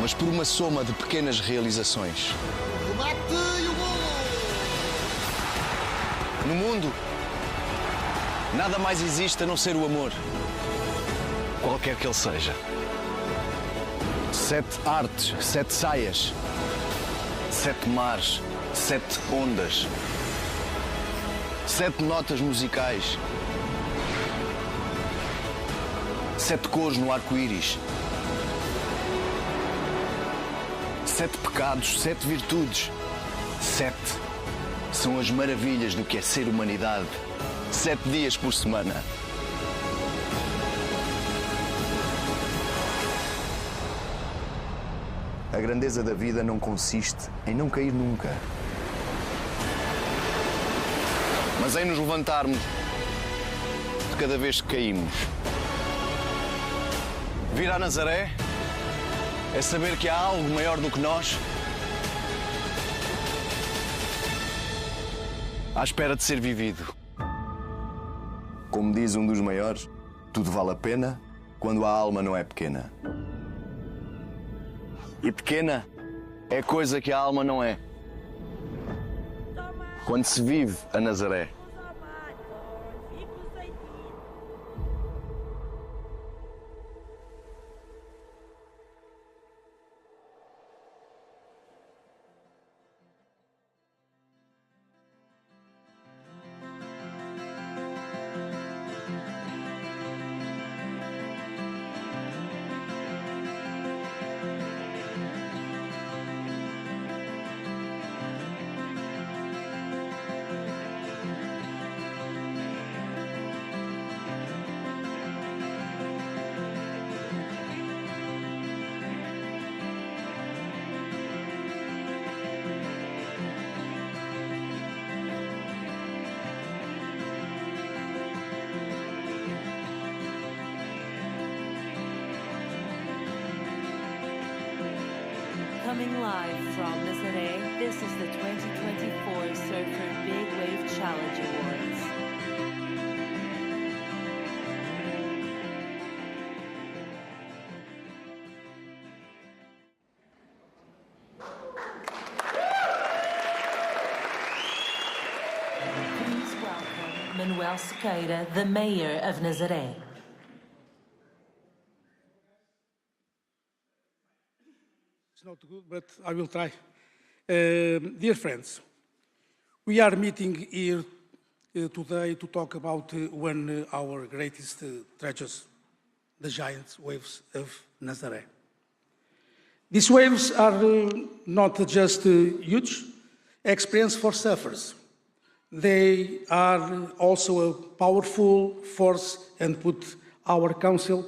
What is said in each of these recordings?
mas por uma soma de pequenas realizações. Remate e o golo! No mundo, nada mais existe a não ser o amor. Qualquer que ele seja. 7 artes, 7 saias, 7 mares, 7 ondas, 7 notas musicais, 7 cores no arco-íris, 7 pecados, 7 virtudes, 7 são as maravilhas do que é ser humanidade. 7 dias por semana. A grandeza da vida não consiste em não cair nunca, mas em nos levantarmos de cada vez que caímos. Vir a Nazaré é saber que há algo maior do que nós, à espera de ser vivido. Como diz um dos maiores, tudo vale a pena quando a alma não é pequena. E pequena é coisa que a alma não é. Quando se vive a Nazaré. Coming live from Nazaré, this is the 2024 Surfer Big Wave Challenge Awards. Please welcome Manuel Sequeira, the Mayor of Nazaré. Not good, but I will try. Dear friends, we are meeting here today to talk about one of our greatest treasures, the giant waves of Nazaré. These waves are not just a huge experience for surfers. They are also a powerful force and put our council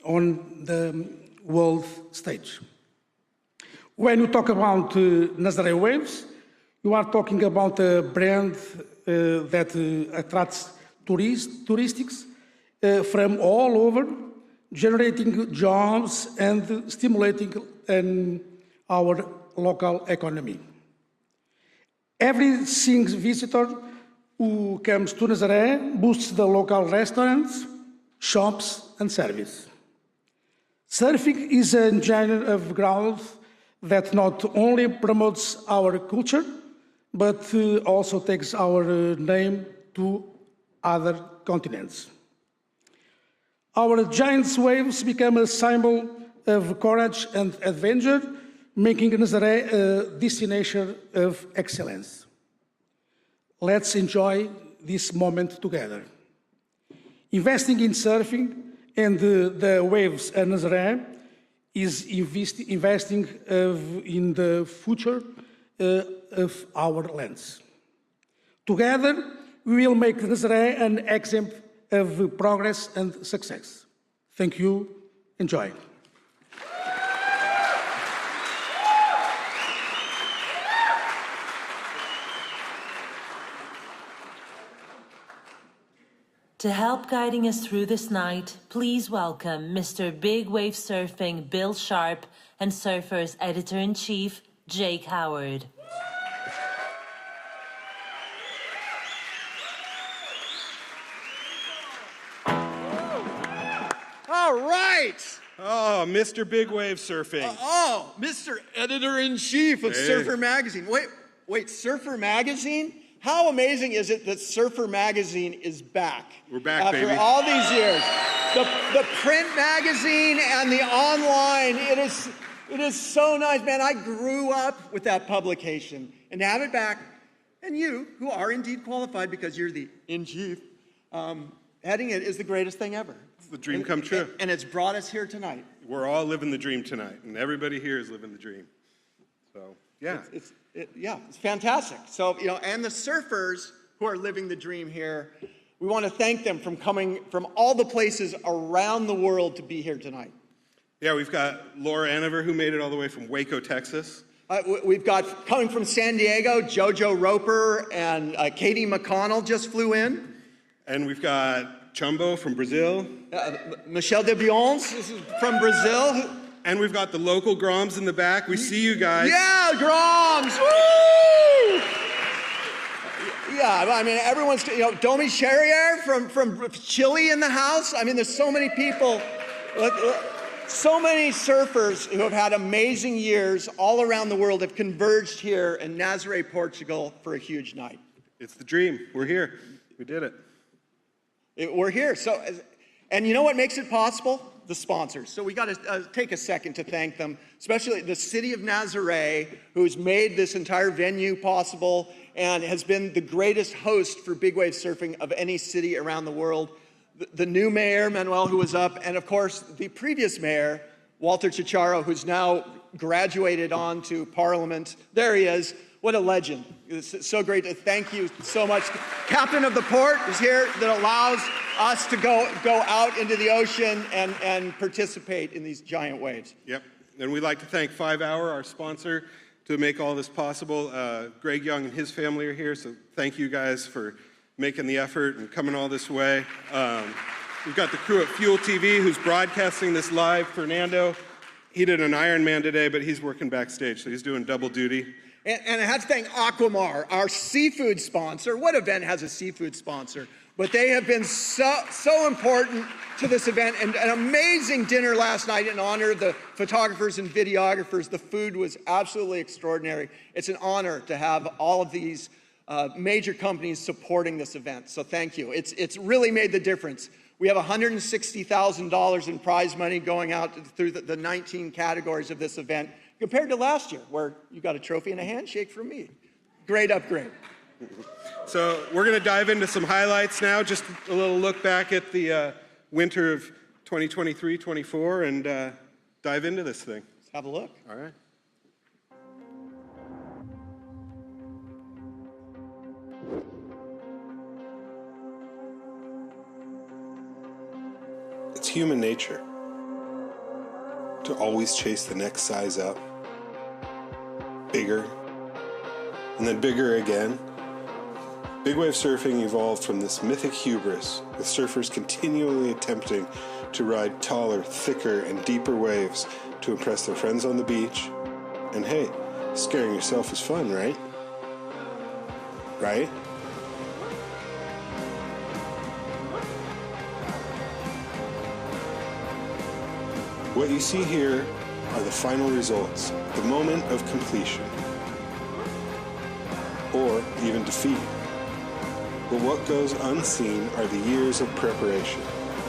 on the world stage. When you talk about Nazaré Waves, you are talking about a brand that attracts tourists from all over, generating jobs and stimulating our local economy. Every single visitor who comes to Nazaré boosts the local restaurants, shops, and service. Surfing is an engine of growth that not only promotes our culture, but also takes our name to other continents. Our giant waves become a symbol of courage and adventure, making Nazaré a destination of excellence. Let's enjoy this moment together. Investing in surfing and the waves at Nazaré is investing in the future of our lands. Together, we will make Nazaré an example of progress and success. Thank you. Enjoy. To help guiding us through this night, please welcome Mr. Big Wave Surfing Bill Sharp and Surfer's Editor-in-Chief, Jake Howard. All right. Oh, Mr. Big Wave Surfing. Mr. Editor-in-Chief of Surfer Magazine. Wait, Surfer Magazine? How amazing is it that Surfer Magazine is back? We're back, after baby. all these years. The print magazine and the online, it is so nice, man. I grew up with that publication, and to have it back, and you, who are indeed qualified because you're the in-chief, heading it is the greatest thing ever. It's the dream come true. And it's brought us here tonight. We're all living the dream tonight, and everybody here is living the dream. So, yeah. It's fantastic. So, and the surfers who are living the dream here, we want to thank them from coming from all the places around the world to be here tonight. Yeah, we've got Laura Aniver, who made it all the way from Waco, Texas. We've got, coming from San Diego, Jojo Roper and Katie McConnell just flew in. And we've got Chumbo from Brazil. Michel de Bions is from Brazil. And we've got the local Groms in the back. We see you guys. Yeah, Groms! Woo! Yeah, I mean, everyone's, Domi Cherrier from Chile in the house. I mean, there's so many people, so many surfers who have had amazing years all around the world have converged here in Nazaré, Portugal for a huge night. It's the dream. We're here. We did it. We're here. So, and you know what makes it possible? The sponsors. So we got to take a second to thank them, especially the city of Nazaré, who's made this entire venue possible and has been the greatest host for big wave surfing of any city around the world. The new mayor, Manuel, who was up, and of course, the previous mayor, Walter Chicharo, who's now graduated on to Parliament. There he is. What a legend. It's so great to thank you so much. Captain of the port is here that allows us to go out into the ocean and participate in these giant waves. Yep. And we'd like to thank 5 Hour, our sponsor, to make all this possible. Greg Young and his family are here, so thank you guys for making the effort and coming all this way. We've got the crew at Fuel TV who's broadcasting this live. Fernando, he did an Ironman today, but he's working backstage, so he's doing double duty. And I have to thank Aquamar, our seafood sponsor. What event has a seafood sponsor? But they have been so important to this event. And an amazing dinner last night in honor of the photographers and videographers. The food was absolutely extraordinary. It's an honor to have all of these major companies supporting this event. So thank you. It's really made the difference. We have $160,000 in prize money going out through the 19 categories of this event, compared to last year, where you got a trophy and a handshake from me. Great upgrade. So we're going to dive into some highlights now, just a little look back at the winter of 2023-24 and dive into this thing. Let's have a look. All right. It's human nature to always chase the next size up, bigger, and then bigger again. Big wave surfing evolved from this mythic hubris, with surfers continually attempting to ride taller, thicker, and deeper waves to impress their friends on the beach. And hey, scaring yourself is fun, right? Right? What you see here are the final results, the moment of completion, or even defeat. But what goes unseen are the years of preparation,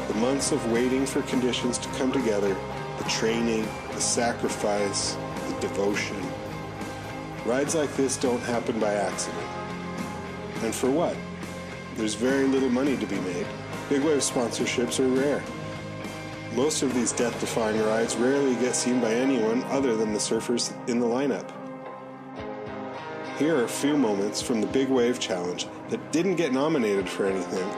the months of waiting for conditions to come together, the training, the sacrifice, the devotion. Rides like this don't happen by accident. And for what? There's very little money to be made. Big wave sponsorships are rare. Most of these death-defying rides rarely get seen by anyone other than the surfers in the lineup. Here are a few moments from the Big Wave Challenge that didn't get nominated for anything,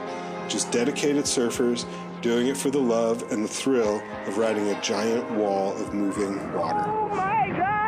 just dedicated surfers doing it for the love and the thrill of riding a giant wall of moving water. Oh my God!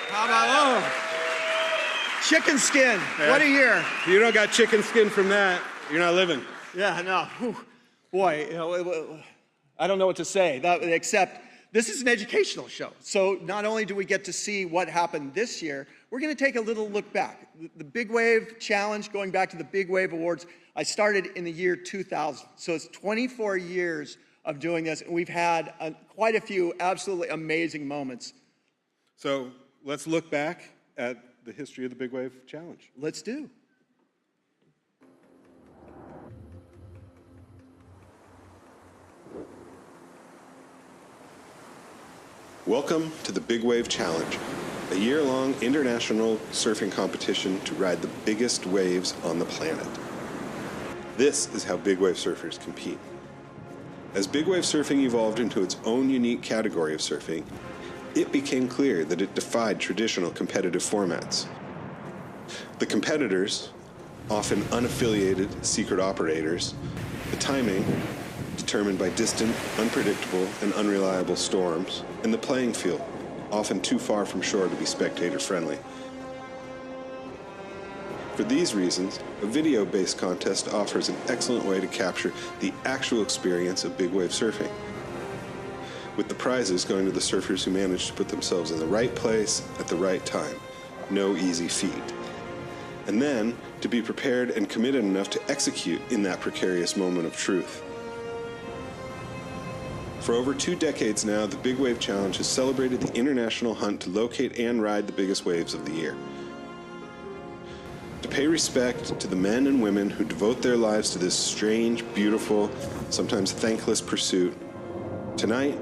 How about, chicken skin. Yeah. What a year. If you don't got chicken skin from that, you're not living. Yeah, no. Whew. Boy, I don't know what to say, except this is an educational show. So not only do we get to see what happened this year, we're going to take a little look back. The Big Wave Challenge, going back to the Big Wave Awards, I started in the year 2000. So it's 24 years of doing this, and we've had quite a few absolutely amazing moments. So let's look back at the history of the Big Wave Challenge. Let's do. Welcome to the Big Wave Challenge, a year-long international surfing competition to ride the biggest waves on the planet. This is how big wave surfers compete. As big wave surfing evolved into its own unique category of surfing, it became clear that it defied traditional competitive formats. The competitors, often unaffiliated secret operators, the timing, determined by distant, unpredictable, and unreliable storms, and the playing field, often too far from shore to be spectator-friendly. For these reasons, a video-based contest offers an excellent way to capture the actual experience of big wave surfing, with the prizes going to the surfers who manage to put themselves in the right place at the right time. No easy feat. And then, to be prepared and committed enough to execute in that precarious moment of truth. For over 2 decades now, the Big Wave Challenge has celebrated the international hunt to locate and ride the biggest waves of the year. To pay respect to the men and women who devote their lives to this strange, beautiful, sometimes thankless pursuit, tonight,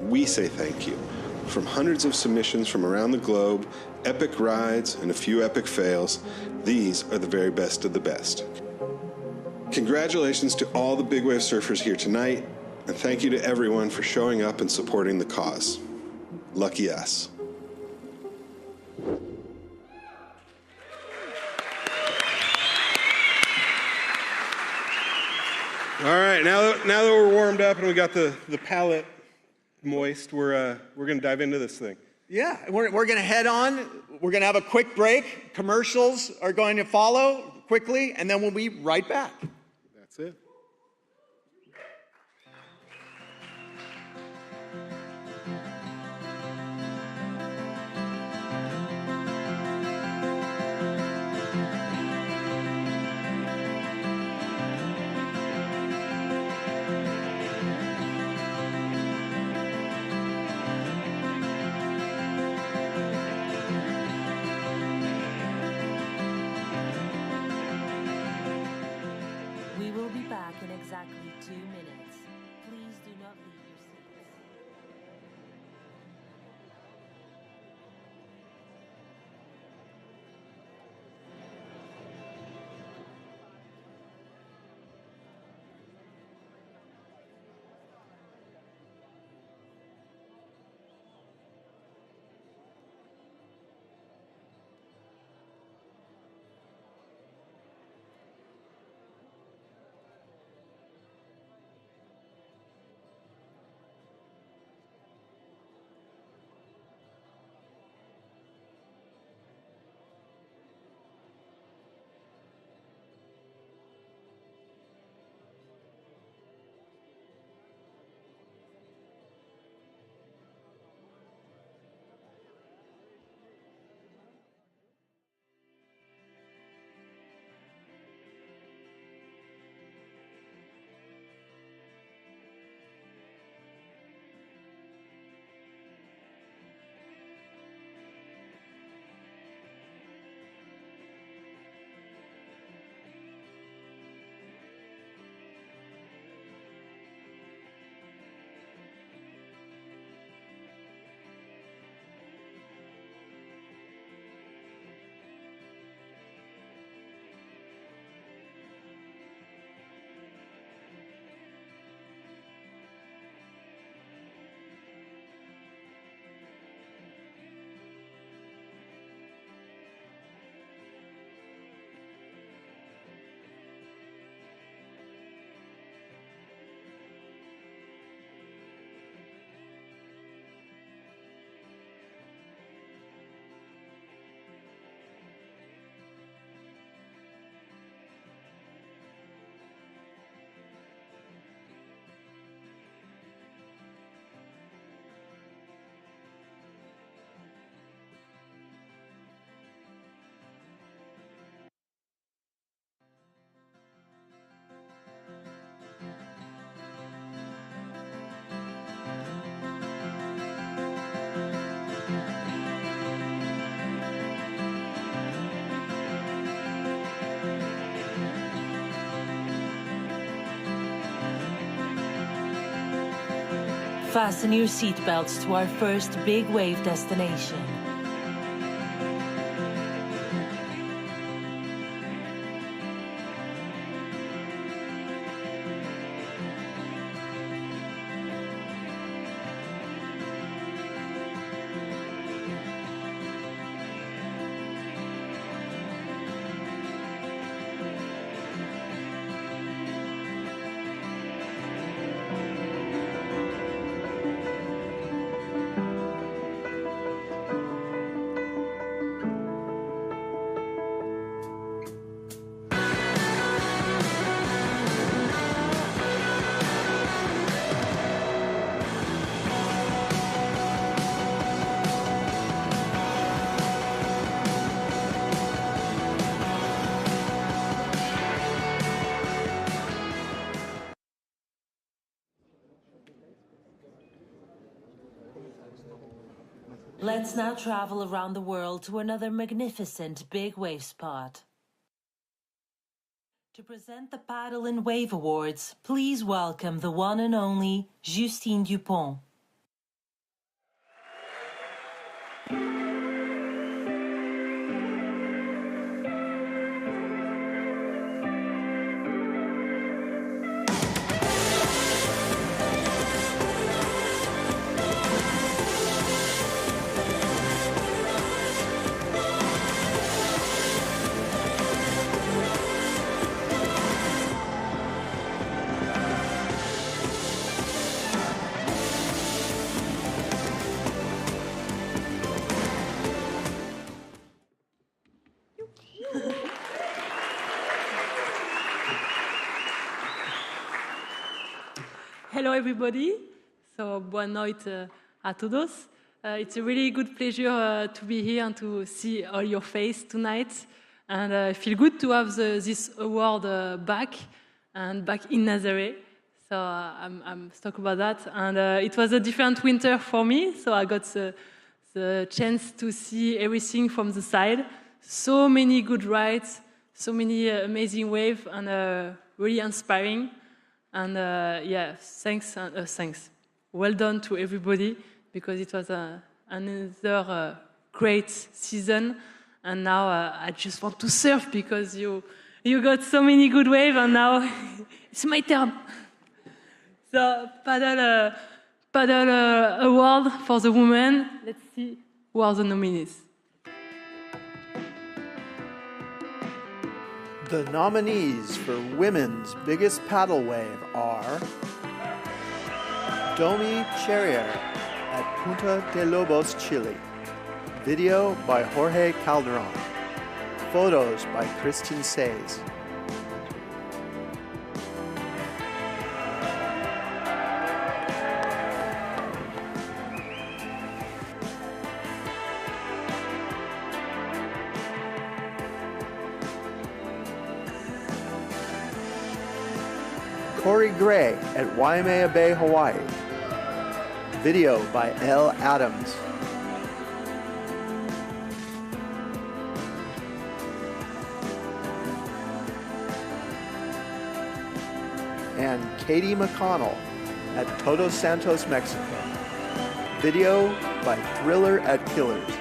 we say thank you. From hundreds of submissions from around the globe, epic rides, and a few epic fails, these are the very best of the best. Congratulations to all the big wave surfers here tonight, and thank you to everyone for showing up and supporting the cause. Lucky us. All right, now that we're warmed up and we got the palate moist, we're going to dive into this thing. Yeah, we're going to head on. We're going to have a quick break. Commercials are going to follow quickly, and then we'll be right back. That's it. We will be back in exactly 2 minutes. Please do not leave your seats. Fasten your seatbelts to our first big wave destination. Let's now travel around the world to another magnificent big wave spot. To present the Paddle and Wave Awards, please welcome the one and only Justine Dupont. Hello, everybody. So, boa noite a todos. It's a really good pleasure to be here and to see all your faces tonight. And I feel good to have this award back in Nazaré. So I'm stoked about that. And it was a different winter for me, so I got the chance to see everything from the side. So many good rides, so many amazing waves, and really inspiring. And yeah, thanks. Well done to everybody, because it was another great season. And now I just want to surf, because you got so many good waves, and now it's my turn. So paddle award for the women. Let's see who are the nominees. The nominees for Women's Biggest Paddle Wave are Domi Cherrier at Punta de Lobos, Chile. Video by Jorge Calderon. Photos by Christian Says. Corey Gray at Waimea Bay, Hawaii. Video by L. Adams. And Katie McConnell at Todos Santos, Mexico. Video by Thriller at Killers.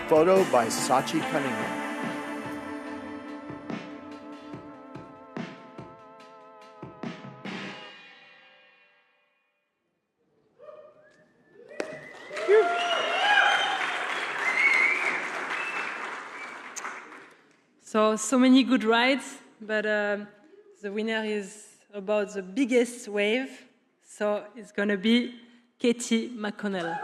Photo by Sachi Cunningham. So many good rides, but the winner is about the biggest wave, so it's going to be Katie McConnell.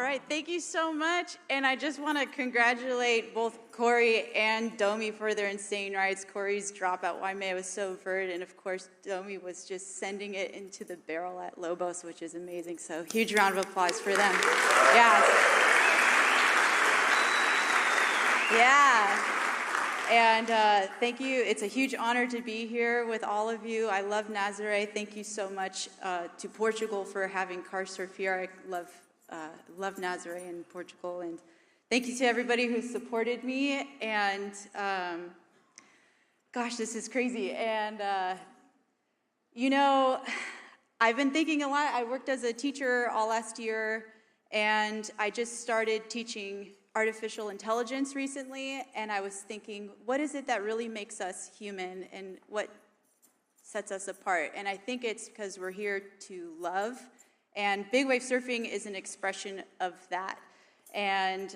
right, thank you so much. And I just want to congratulate both Corey and Domi for their insane rides. Corey's drop at Waimea was so verd, and of course, Domi was just sending it into the barrel at Lobos, which is amazing. So huge round of applause for them. Yeah. Yeah. And thank you. It's a huge honor to be here with all of you. I love Nazaré. Thank you so much to Portugal for having car surf here. I love Nazaré in Portugal. And thank you to everybody who supported me. And gosh, this is crazy. And you know, I've been thinking a lot. I worked as a teacher all last year, and I just started teaching artificial intelligence recently, and I was thinking, what is it that really makes us human and what sets us apart? And I think it's because we're here to love, and big wave surfing is an expression of that. And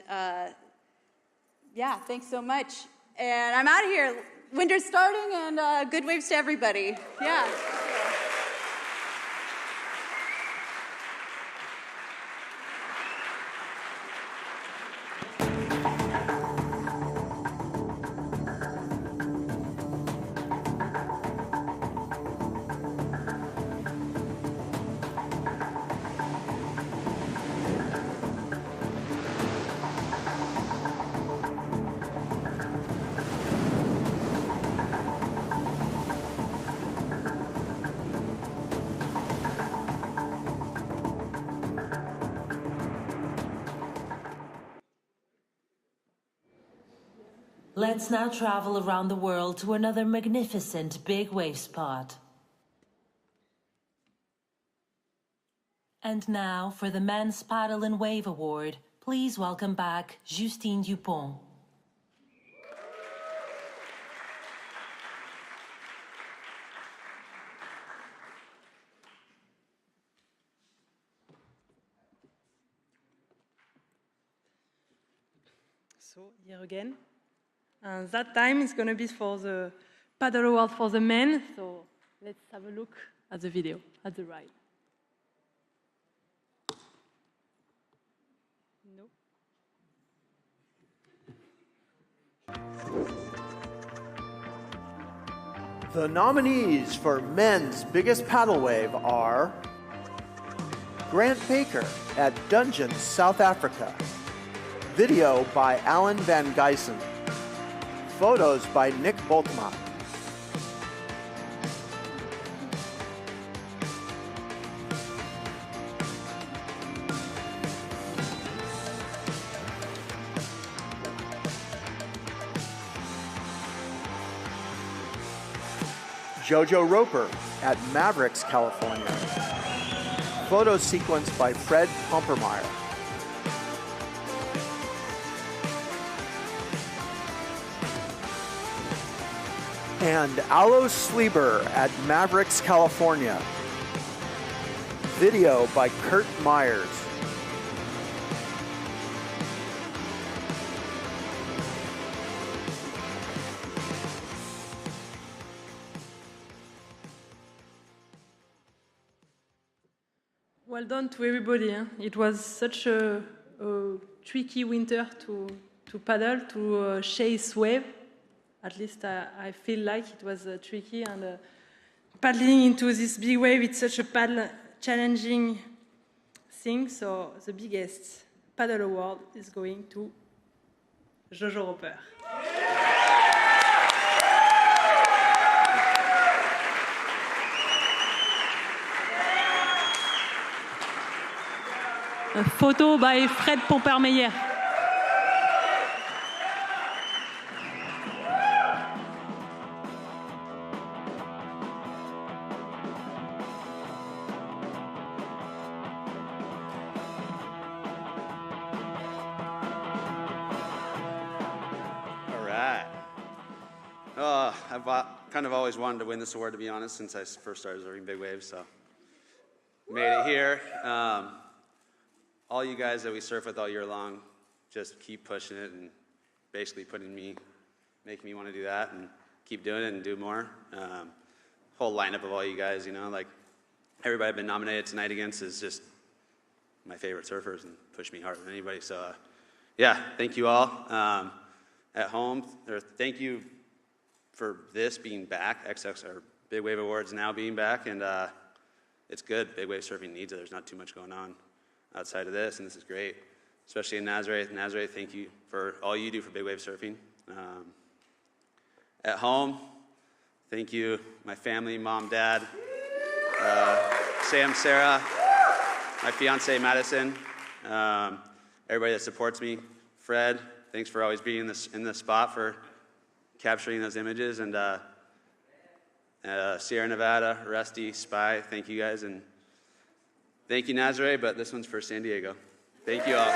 yeah, thanks so much. And I'm out of here. Winter's starting, and good waves to everybody. Yeah. Let's now travel around the world to another magnificent big wave spot. And now, for the Men's Paddle and Wave Award, please welcome back Justine Dupont. So, here again. And that time is going to be for the Paddle Award for the men. So, let's have a look at the video, at the ride. No. The nominees for Men's Biggest Paddle Wave are Grant Baker at Dungeons, South Africa. Video by Alan Van Geysen. Photos by Nick Boltma. Jojo Roper at Mavericks, California. Photo sequence by Fred Pompermeyer. And Alois Sleeber at Mavericks, California. Video by Kurt Myers. Well done to everybody. Huh? It was such a tricky winter to paddle, to chase wave. At least I feel like it was tricky, and paddling into this big wave, it's such a challenging thing. So the biggest paddle award is going to Jojo Roper. A photo by Fred Pompermeyer. I've kind of always wanted to win this award, to be honest, since I first started surfing big waves, so made it here. All you guys that we surf with all year long, just keep pushing it and basically making me want to do that and keep doing it and do more. Whole lineup of all you guys, you know, like everybody I've been nominated tonight against is just my favorite surfers and push me harder than anybody. So, yeah, thank you all at home. Or thank you for this being back, XX, or Big Wave Awards now being back, and it's good. Big wave surfing needs it. There's not too much going on outside of this, and this is great, especially in Nazaré. Nazaré, thank you for all you do for big wave surfing. At home, thank you, my family, mom, dad, Sam, Sarah, my fiance, Madison, everybody that supports me. Fred, thanks for always being in the spot for capturing those images, and Sierra Nevada, Rusty, Spy, thank you guys, and thank you, Nazaré, but this one's for San Diego. Thank you all.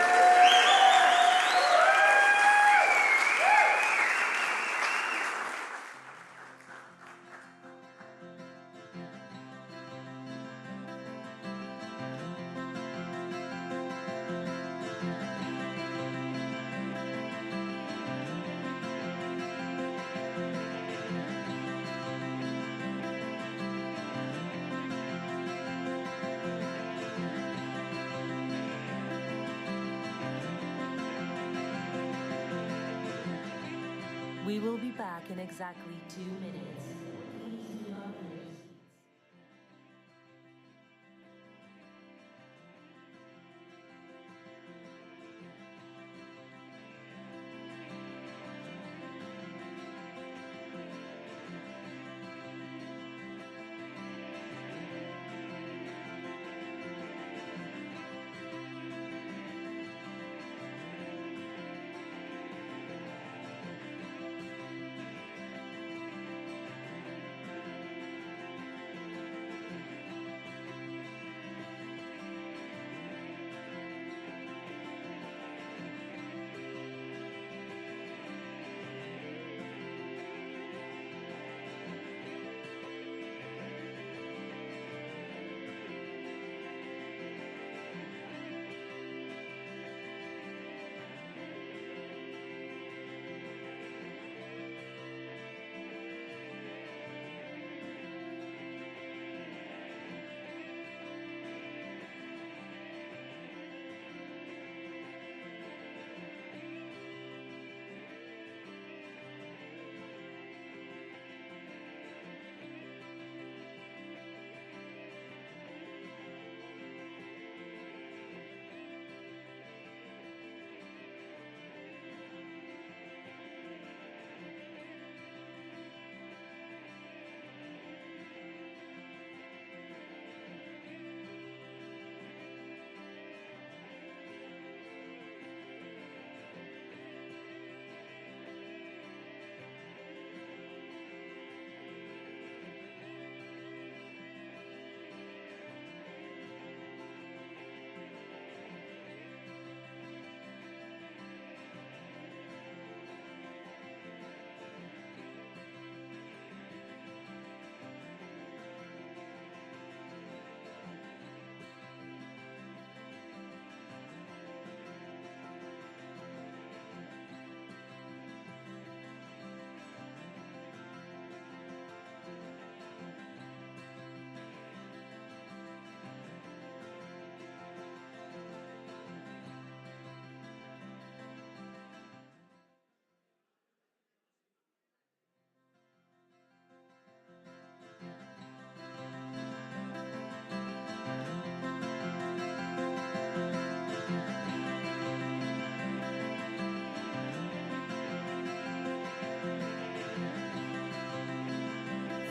We will be back in exactly 2 minutes.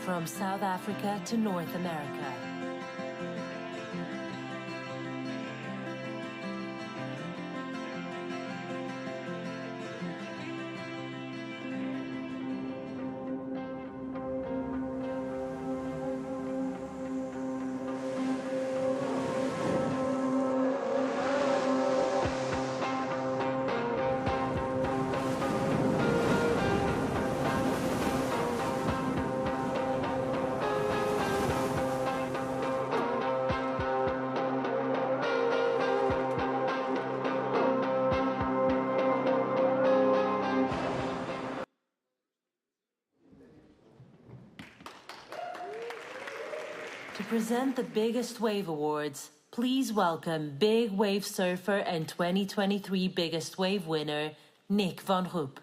From South Africa to North America. To present the biggest wave awards, please welcome big wave surfer and 2023 biggest wave winner, Nick van Roop.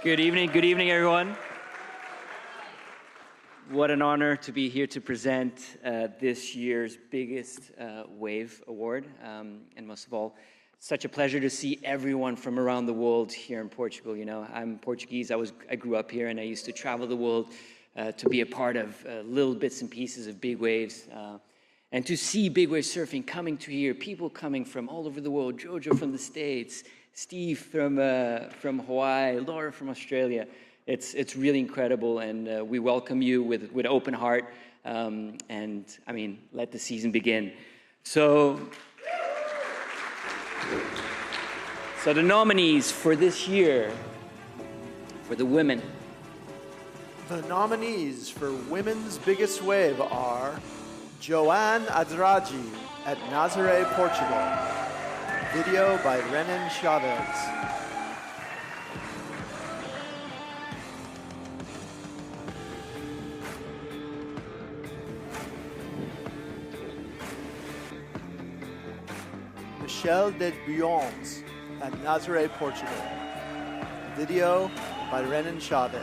Good evening, everyone. What an honor to be here to present this year's biggest Wave Award. And most of all, such a pleasure to see everyone from around the world here in Portugal. You know, I'm Portuguese, I grew up here, and I used to travel the world to be a part of little bits and pieces of big waves. And to see big wave surfing coming to here, people coming from all over the world, Jojo from the States, Steve from Hawaii, Laura from Australia. It's really incredible, and we welcome you with open heart. And I mean, let the season begin. So the nominees for this year, for the women. The nominees for Women's Biggest Wave are Joanne Adragi at Nazaré, Portugal. Video by Renan Chavez. Michelle de Buyons at Nazaré, Portugal. Video by Renan Chavez.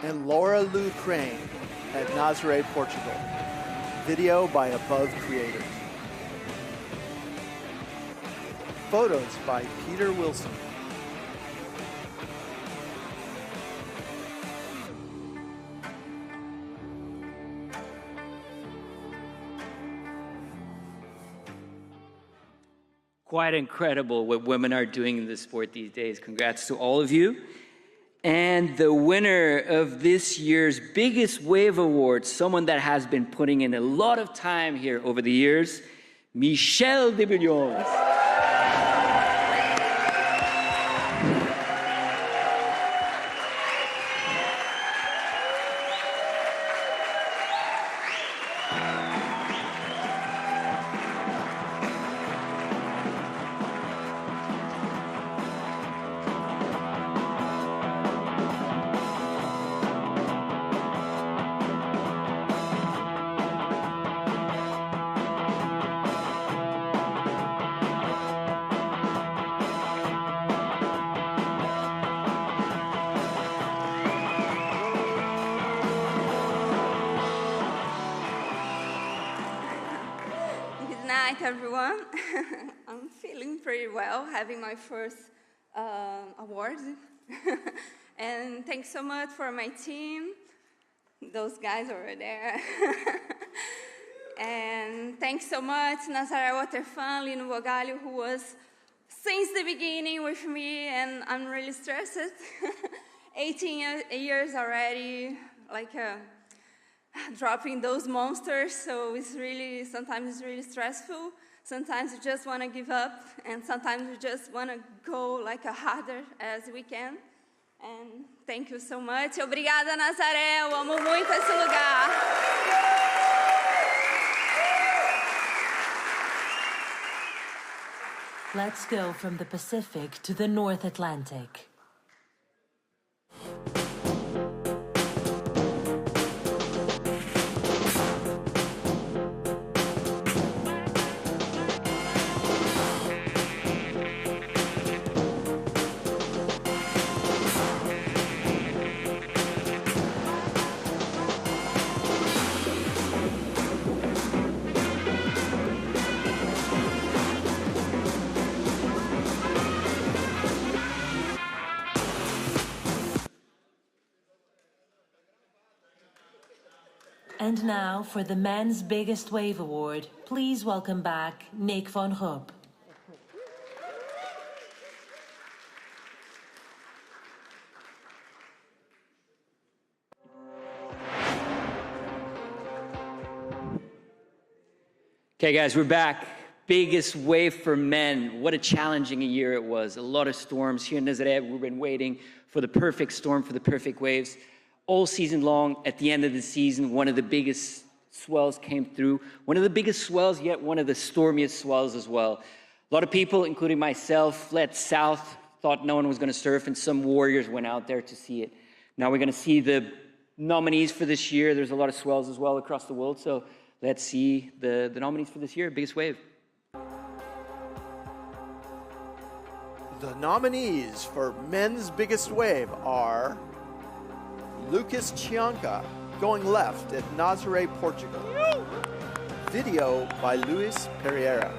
And Laura Lou Crane at Nazaré, Portugal. Video by Above Creators. Photos by Peter Wilson. Quite incredible what women are doing in the sport these days. Congrats to all of you. And the winner of this year's biggest wave award, someone that has been putting in a lot of time here over the years, Michelle de Buyons. Everyone, I'm feeling pretty well, having my first award. And thanks so much for my team, those guys over there. And thanks so much, Nazaré Waterfan, Lino Bogalho, who was since the beginning with me, and I'm really stressed. 18 years already, like dropping those monsters, so sometimes it's really stressful. Sometimes you just want to give up, and sometimes you just want to go like harder as we can. And thank you so much. Obrigada, Nazaré. Eu amo muito esse lugar. Let's go from the Pacific to the North Atlantic. And now for the Men's Biggest Wave Award, please welcome back Nick van Hoop. Okay, guys, we're back. Biggest wave for men. What a challenging year it was. A lot of storms here in Nazaré. We've been waiting for the perfect storm, for the perfect waves. All season long, at the end of the season, one of the biggest swells came through. One of the biggest swells, yet one of the stormiest swells as well. A lot of people, including myself, fled south, thought no one was going to surf, and some warriors went out there to see it. Now we're going to see the nominees for this year. There's a lot of swells as well across the world, so let's see the nominees for this year, Biggest Wave. The nominees for Men's Biggest Wave are Lucas Chianca, going left at Nazaré, Portugal. Video by Luis Pereira.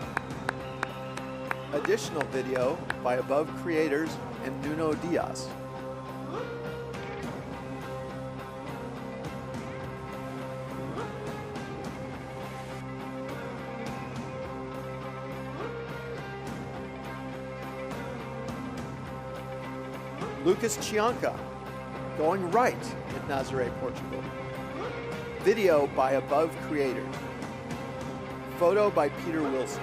Additional video by Above Creators and Nuno Diaz. Lucas Chianca, going right at Nazaré, Portugal. Video by Above Creators. Photo by Peter Wilson.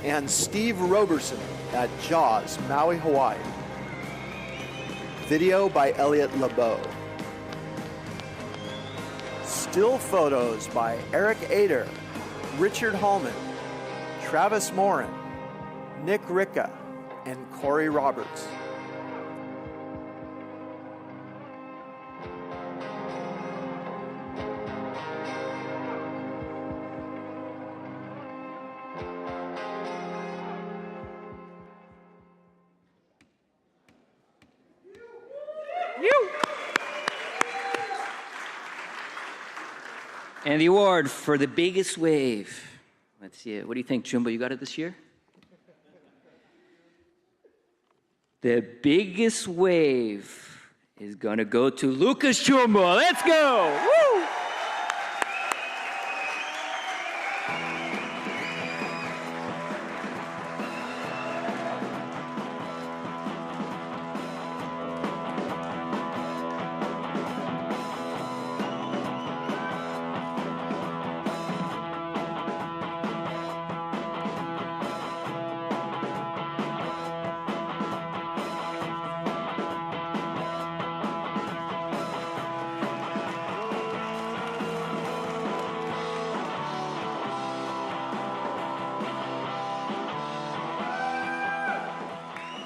And Steve Roberson at Jaws, Maui, Hawaii. Video by Elliot LeBeau. Still photos by Eric Ader, Richard Hallman, Travis Morin, Nick Ricca, and Corey Roberts. And the award for the biggest wave. Let's see it. What do you think, Jumbo? You got it this year? The biggest wave is gonna go to Lucas Jumbo. Let's go! Woo!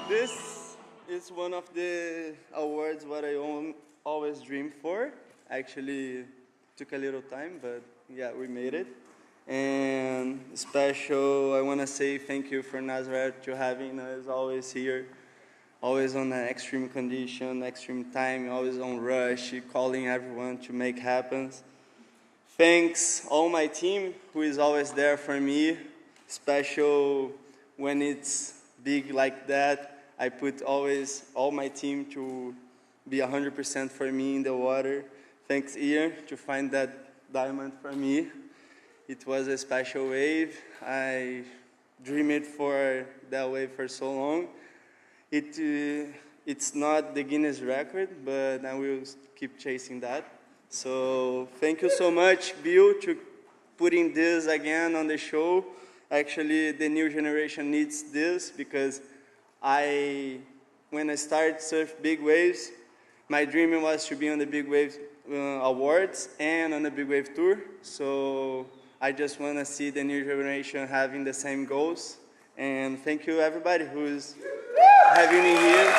This is one of the awards what I always dreamed for. Actually, took a little time, but yeah, we made it. And special, I want to say thank you for Nazaré to having us always here, always on an extreme condition, extreme time, always on rush, calling everyone to make happen. Thanks all my team who is always there for me, special when it's big like that. I put always all my team to be 100% for me in the water. Thanks Ian to find that diamond for me. It was a special wave. I dreamed for that wave for so long. It's not the Guinness record, but I will keep chasing that. So thank you so much, Bill, to putting this again on the show. Actually, the new generation needs this because when I started surf big waves, my dream was to be on the Big Wave Awards and on the Big Wave Tour. So I just want to see the new generation having the same goals. And thank you everybody who's having me here.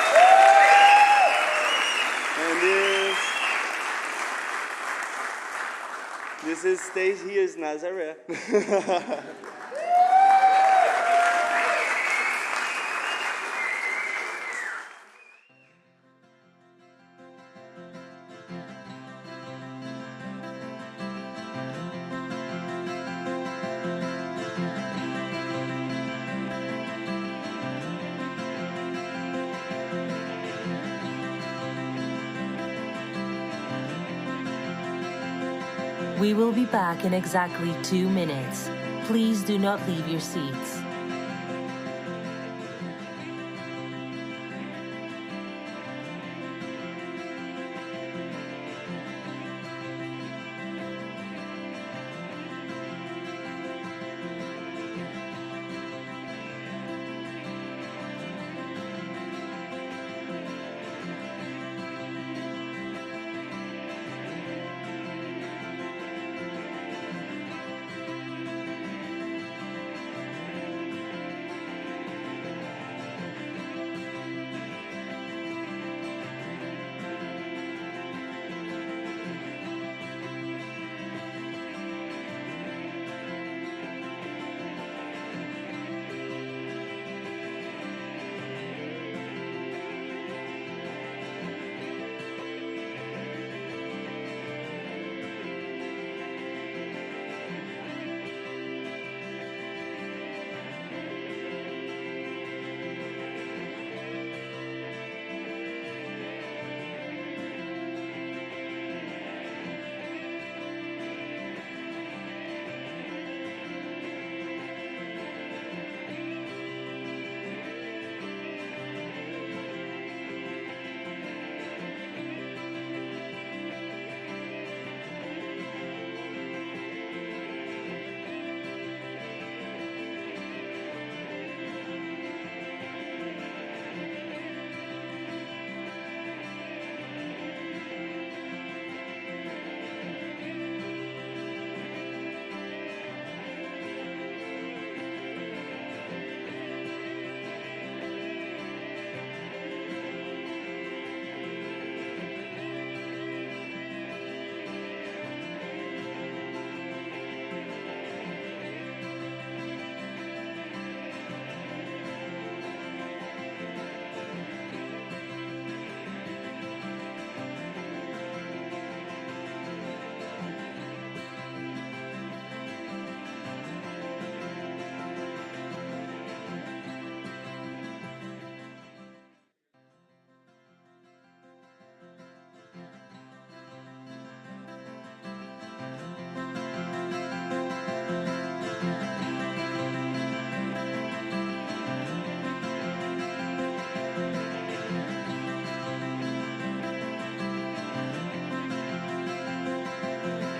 And this stays here is Nazaré. We will be back in exactly 2 minutes. Please do not leave your seats.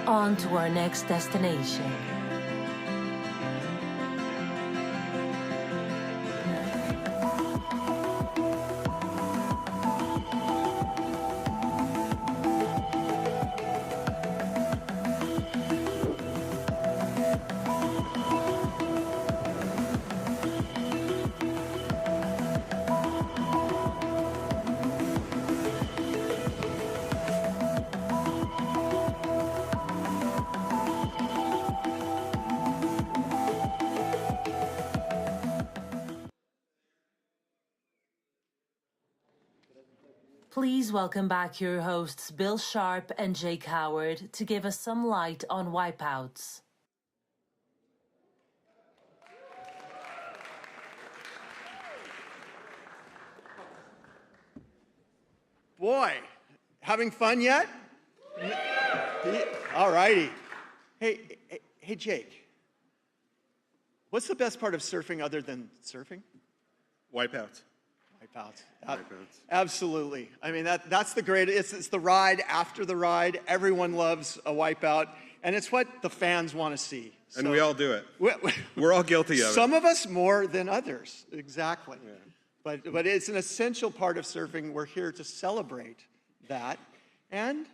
On to our next destination. Please welcome back your hosts Bill Sharp and Jake Howard to give us some light on wipeouts. Boy, having fun yet? All righty. Hey, Jake. What's the best part of surfing other than surfing? Wipeouts. Wipeouts. Absolutely. I mean, that's the greatest. It's the ride after the ride. Everyone loves a wipeout, and it's what the fans want to see. And we all do it. We're all guilty of it. Some of us more than others. Exactly. Yeah. But it's an essential part of surfing. We're here to celebrate that. And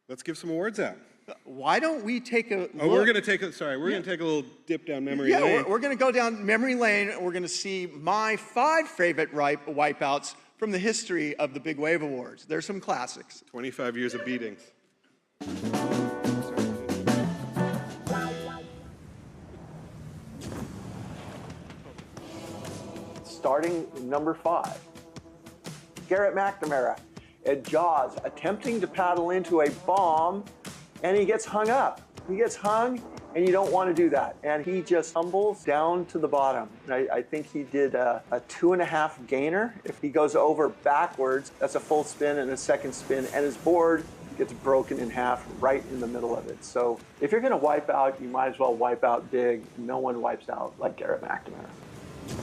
let's give some awards out. Why don't we take a look? We're going to take a little dip down memory lane. Yeah, we're going to go down memory lane. We're going to see my 5 favorite wipeouts from the history of the Big Wave Awards. There's some classics. 25 years of beatings. Starting number 5. Garrett McNamara at Jaws, attempting to paddle into a bomb, and he gets hung up. He gets hung, and you don't want to do that. And he just tumbles down to the bottom. I think he did a 2.5 gainer. If he goes over backwards, that's a full spin and a second spin, and his board gets broken in half right in the middle of it. So if you're going to wipe out, you might as well wipe out big. No one wipes out like Garrett McNamara.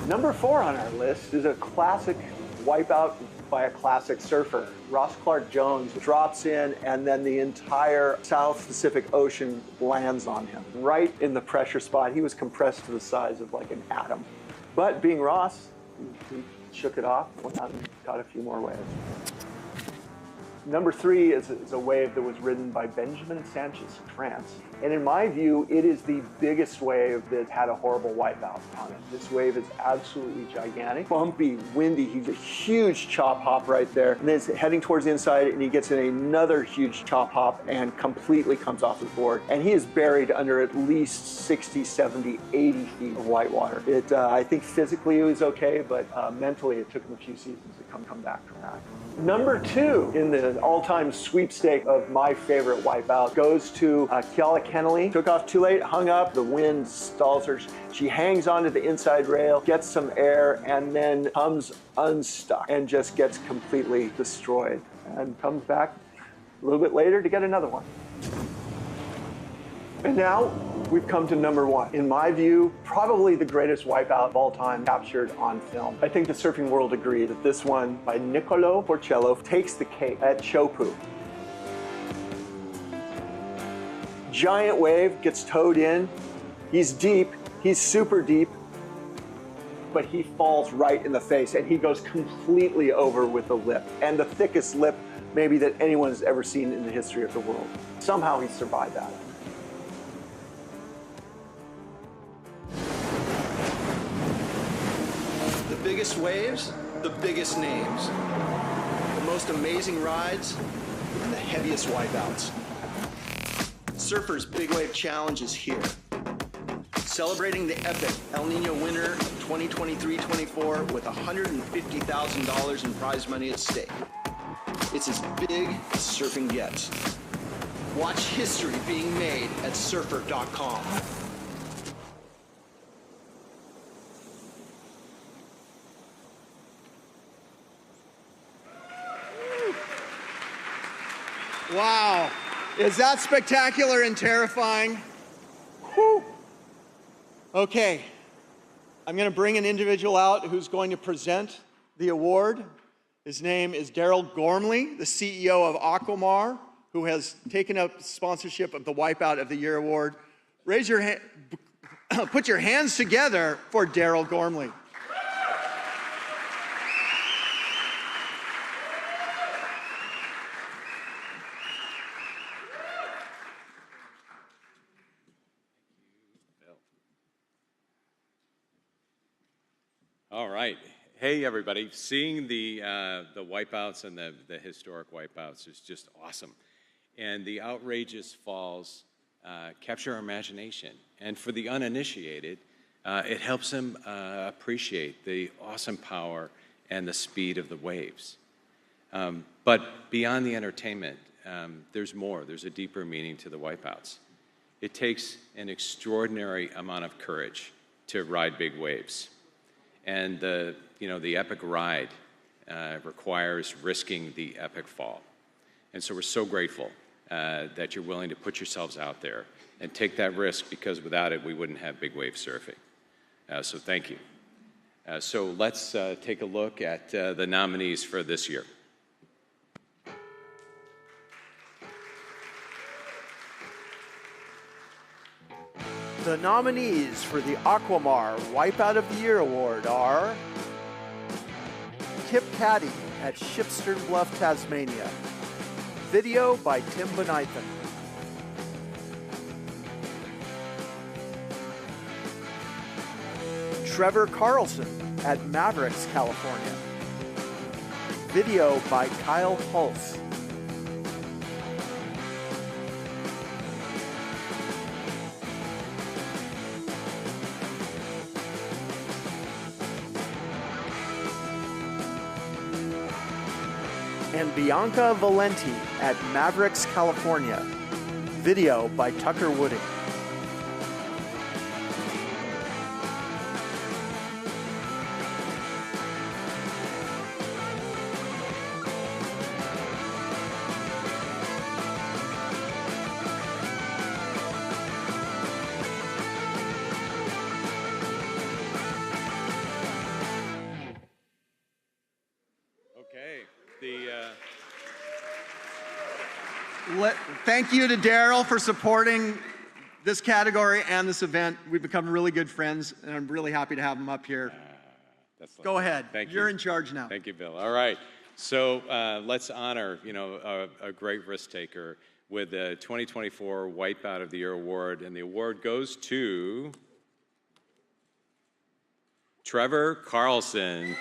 Number 4 on our list is a classic wipeout by a classic surfer. Ross Clark Jones drops in, and then the entire South Pacific Ocean lands on him, right in the pressure spot. He was compressed to the size of like an atom. But being Ross, he shook it off, went out and caught a few more waves. Number 3 is a wave that was ridden by Benjamin Sanchez France. And in my view, it is the biggest wave that had a horrible wipeout on it. This wave is absolutely gigantic, bumpy, windy. He's a huge chop hop right there. And then it's heading towards the inside, and he gets in another huge chop hop and completely comes off the board. And he is buried under at least 60, 70, 80 feet of white water. I think physically it was okay, but mentally it took him a few seasons to come back from that. Number 2 in the all-time sweepstake of my favorite wipeout goes to Keala Kennelly. Took off too late, hung up, the wind stalls her. She hangs onto the inside rail, gets some air, and then comes unstuck and just gets completely destroyed and comes back a little bit later to get another one. And now we've come to number 1. In my view, probably the greatest wipeout of all time captured on film. I think the surfing world agree that this one by Niccolo Porcello takes the cake at Chopu. Giant wave gets towed in. He's deep, he's super deep, but he falls right in the face and he goes completely over with the lip, and the thickest lip maybe that anyone has ever seen in the history of the world. Somehow he survived that. The biggest waves, the biggest names, the most amazing rides, and the heaviest wipeouts. Surfer's Big Wave Challenge is here. Celebrating the epic El Nino winter 2023-24 with $150,000 in prize money at stake. It's as big as surfing gets. Watch history being made at surfer.com. Wow. Is that spectacular and terrifying? Whew. Okay. I'm going to bring an individual out who's going to present the award. His name is Daryl Gormley, the CEO of Aquamar, who has taken up sponsorship of the Wipeout of the Year award. Raise your hand, put your hands together for Daryl Gormley. All right. Hey, everybody. Seeing the wipeouts and the historic wipeouts is just awesome. And the outrageous falls capture our imagination. And for the uninitiated, it helps them appreciate the awesome power and the speed of the waves. But beyond the entertainment, there's more. There's a deeper meaning to the wipeouts. It takes an extraordinary amount of courage to ride big waves. And the epic ride requires risking the epic fall. And so we're so grateful that you're willing to put yourselves out there and take that risk, because without it, we wouldn't have big wave surfing. So thank you. So let's take a look at the nominees for this year. The nominees for the Aquamar Wipeout of the Year award are Kip Caddy at Shipstern Bluff, Tasmania. Video by Tim Benithan. Trevor Carlson at Mavericks, California. Video by Kyle Pulse. And Bianca Valenti at Mavericks, California. Video by Tucker Wooding. Thank you to Daryl for supporting this category and this event. We've become really good friends, and I'm really happy to have him up here. Go ahead. Thank you. You're in charge now. Thank you, Bill. All right. So let's honor, a great risk taker with the 2024 Wipeout of the Year award, and the award goes to Trevor Carlson.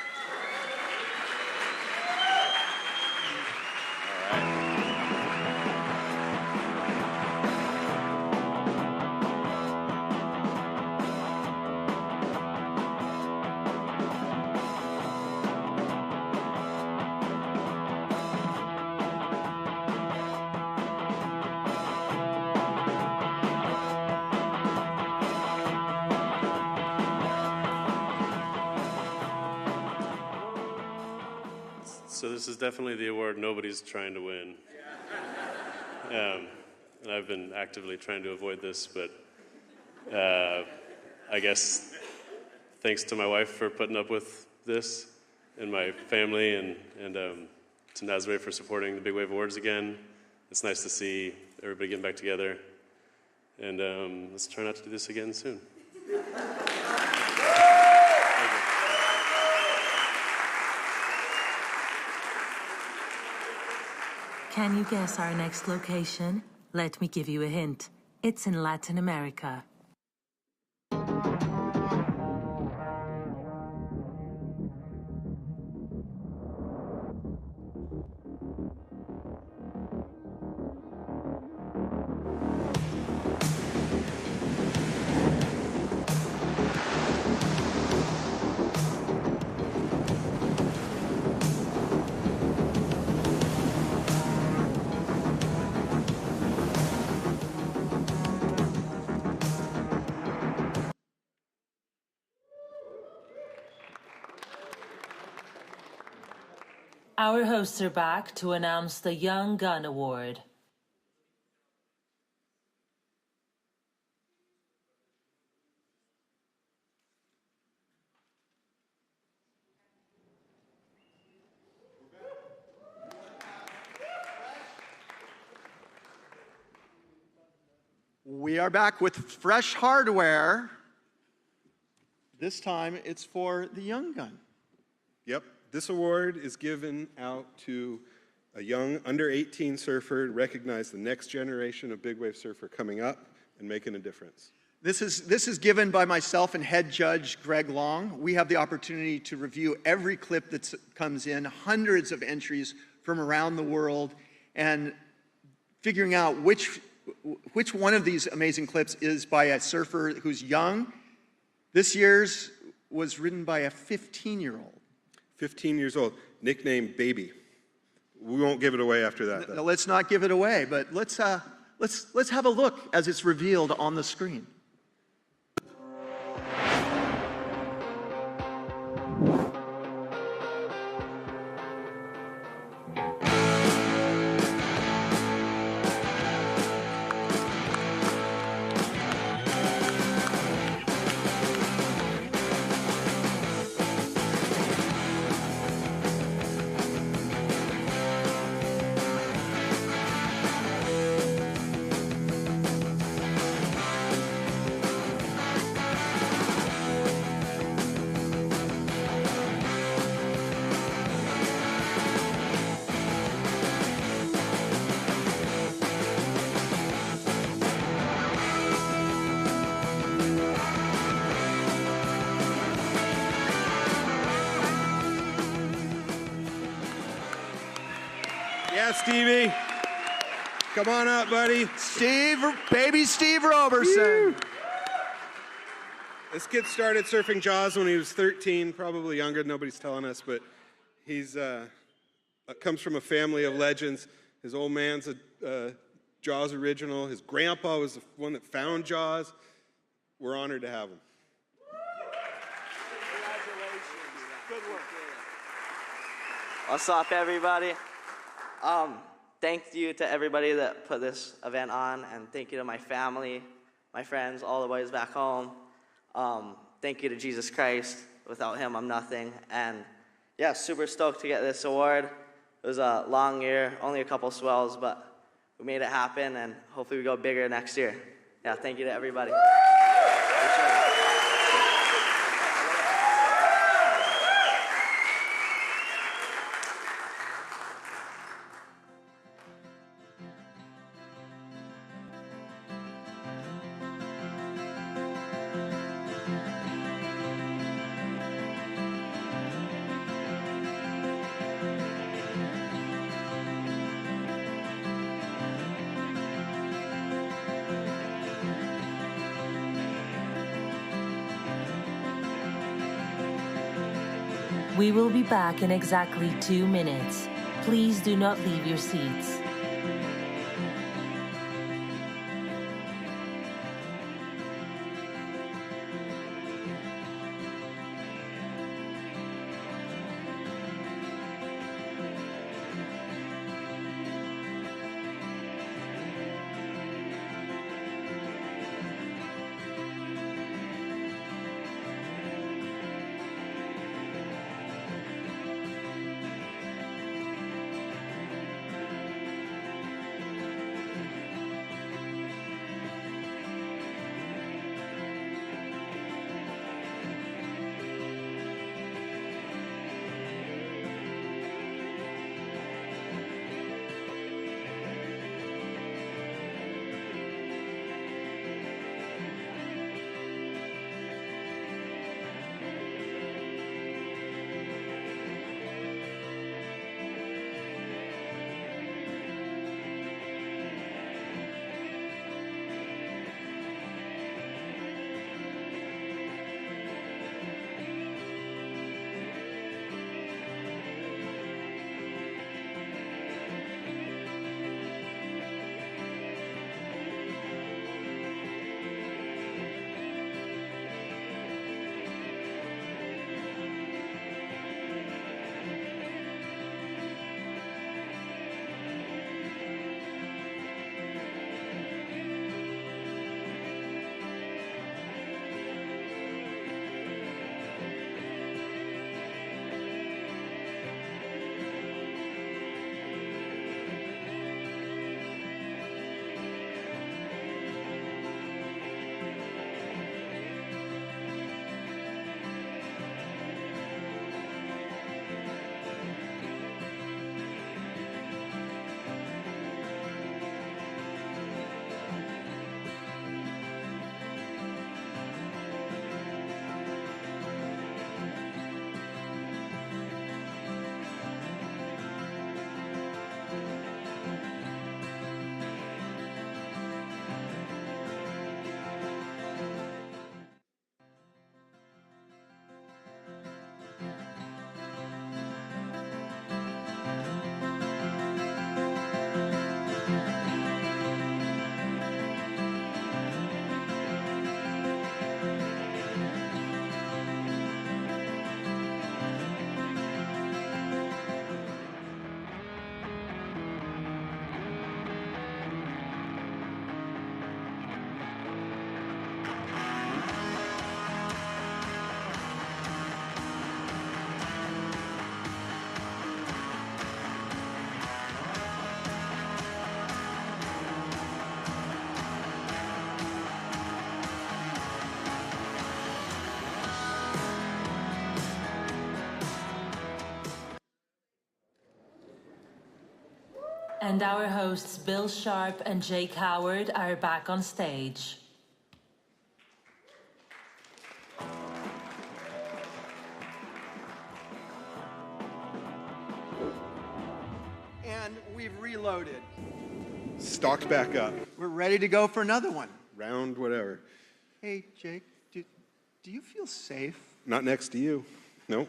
So this is definitely the award nobody's trying to win. And I've been actively trying to avoid this, but I guess thanks to my wife for putting up with this, and my family, and to Nazaré for supporting the Big Wave Awards again. It's nice to see everybody getting back together, and let's try not to do this again soon. Can you guess our next location? Let me give you a hint. It's in Latin America. Our hosts are back to announce the Young Gun Award. We are back with fresh hardware. This time it's for the Young Gun. Yep. This award is given out to a young under-18 surfer to recognize the next generation of big wave surfer coming up and making a difference. This is given by myself and head judge Greg Long. We have the opportunity to review every clip that comes in, hundreds of entries from around the world, and figuring out which one of these amazing clips is by a surfer who's young. This year's was written by a 15-year-old. 15 years old, nicknamed Baby. We won't give it away after that. No, let's not give it away, but let's have a look as it's revealed on the screen. Yeah, Stevie. Come on up, buddy. Baby Steve Roberson. Woo. This kid started surfing Jaws when he was 13, probably younger, nobody's telling us, but he's comes from a family of legends. His old man's a Jaws original. His grandpa was the one that found Jaws. We're honored to have him. Good work. What's up, everybody? Thank you to everybody that put this event on, and thank you to my family, my friends, all the ways back home. Thank you to Jesus Christ. Without him, I'm nothing. And yeah, super stoked to get this award. It It was a long year, only a couple swells, but we made it happen, and hopefully we go bigger next year. Yeah, thank you to everybody. We will be back in exactly 2 minutes. Please do not leave your seats. And our hosts Bill Sharp and Jake Howard are back on stage. And we've reloaded. Stocked back up. We're ready to go for another one. Round whatever. Hey, Jake, do you feel safe? Not next to you. Nope.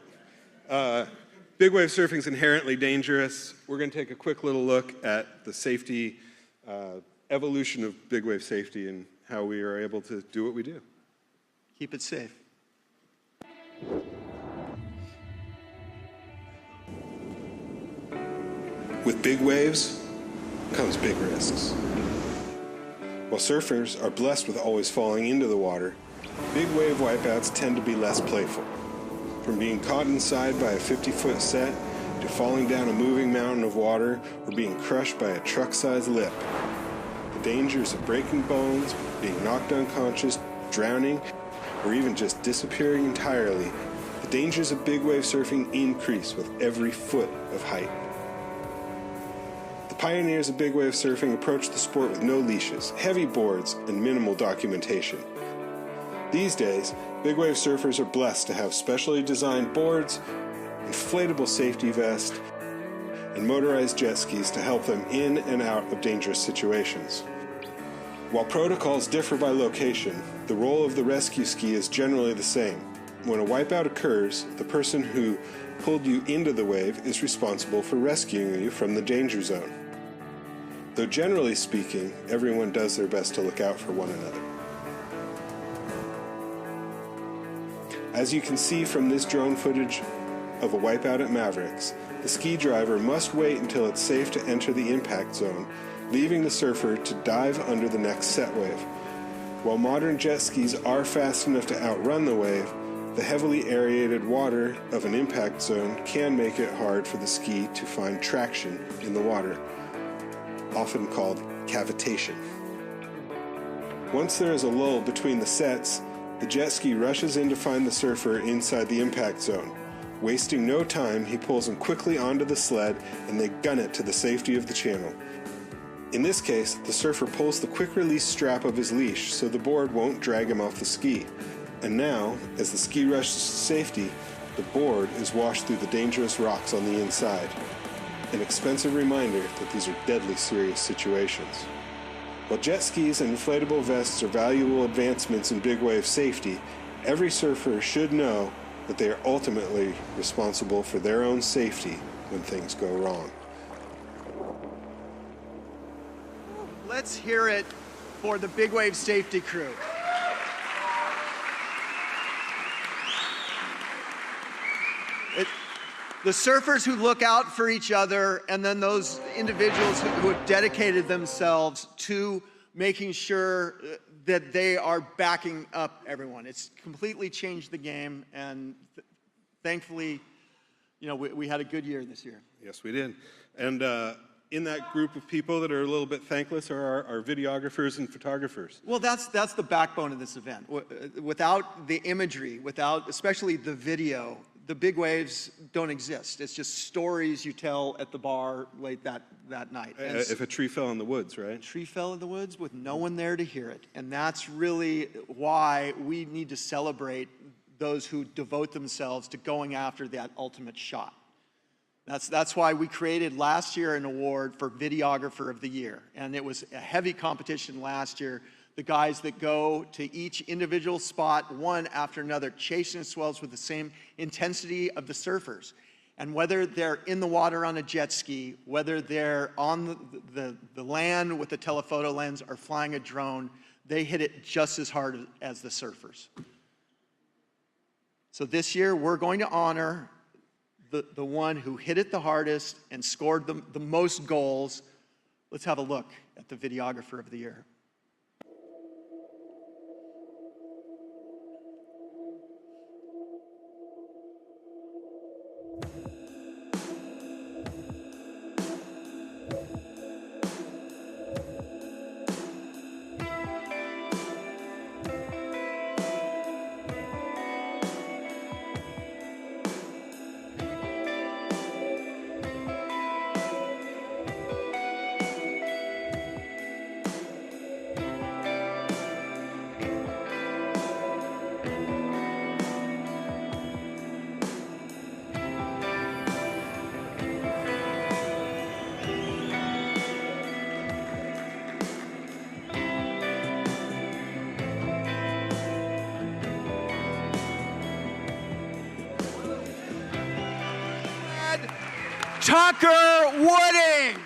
Big wave surfing is inherently dangerous. We're going to take a quick little look at the safety, evolution of big wave safety and how we are able to do what we do. Keep it safe. With big waves comes big risks. While surfers are blessed with always falling into the water, big wave wipeouts tend to be less playful. From being caught inside by a 50-foot set to falling down a moving mountain of water or being crushed by a truck-sized lip. The dangers of breaking bones, being knocked unconscious, drowning, or even just disappearing entirely, the dangers of big wave surfing increase with every foot of height. The pioneers of big wave surfing approached the sport with no leashes, heavy boards, and minimal documentation. These days, big wave surfers are blessed to have specially designed boards, inflatable safety vests, and motorized jet skis to help them in and out of dangerous situations. While protocols differ by location, the role of the rescue ski is generally the same. When a wipeout occurs, the person who pulled you into the wave is responsible for rescuing you from the danger zone. Though generally speaking, everyone does their best to look out for one another. As you can see from this drone footage of a wipeout at Mavericks, the ski driver must wait until it's safe to enter the impact zone, leaving the surfer to dive under the next set wave. While modern jet skis are fast enough to outrun the wave, the heavily aerated water of an impact zone can make it hard for the ski to find traction in the water, often called cavitation. Once there is a lull between the sets, the jet ski rushes in to find the surfer inside the impact zone. Wasting no time, he pulls him quickly onto the sled and they gun it to the safety of the channel. In this case, the surfer pulls the quick-release strap of his leash so the board won't drag him off the ski. And now, as the ski rushes to safety, the board is washed through the dangerous rocks on the inside. An expensive reminder that these are deadly serious situations. While jet skis and inflatable vests are valuable advancements in big wave safety, every surfer should know that they are ultimately responsible for their own safety when things go wrong. Let's hear it for the big wave safety crew. The surfers who look out for each other, and then those individuals who have dedicated themselves to making sure that they are backing up everyone. It's completely changed the game, and thankfully, we had a good year this year. Yes, we did. And in that group of people that are a little bit thankless are our videographers and photographers. Well, that's the backbone of this event. Without the imagery, without especially the video, the big waves don't exist. It's just stories you tell at the bar late that night. If a tree fell in the woods, right? A tree fell in the woods with no one there to hear it. And that's really why we need to celebrate those who devote themselves to going after that ultimate shot. That's why we created last year an award for Videographer of the Year. And it was a heavy competition last year. The guys that go to each individual spot, one after another, chasing swells with the same intensity of the surfers. And whether they're in the water on a jet ski, whether they're on the land with a telephoto lens or flying a drone, they hit it just as hard as the surfers. So this year, we're going to honor the one who hit it the hardest and scored the most goals. Let's have a look at the Videographer of the Year. Tucker Wooding.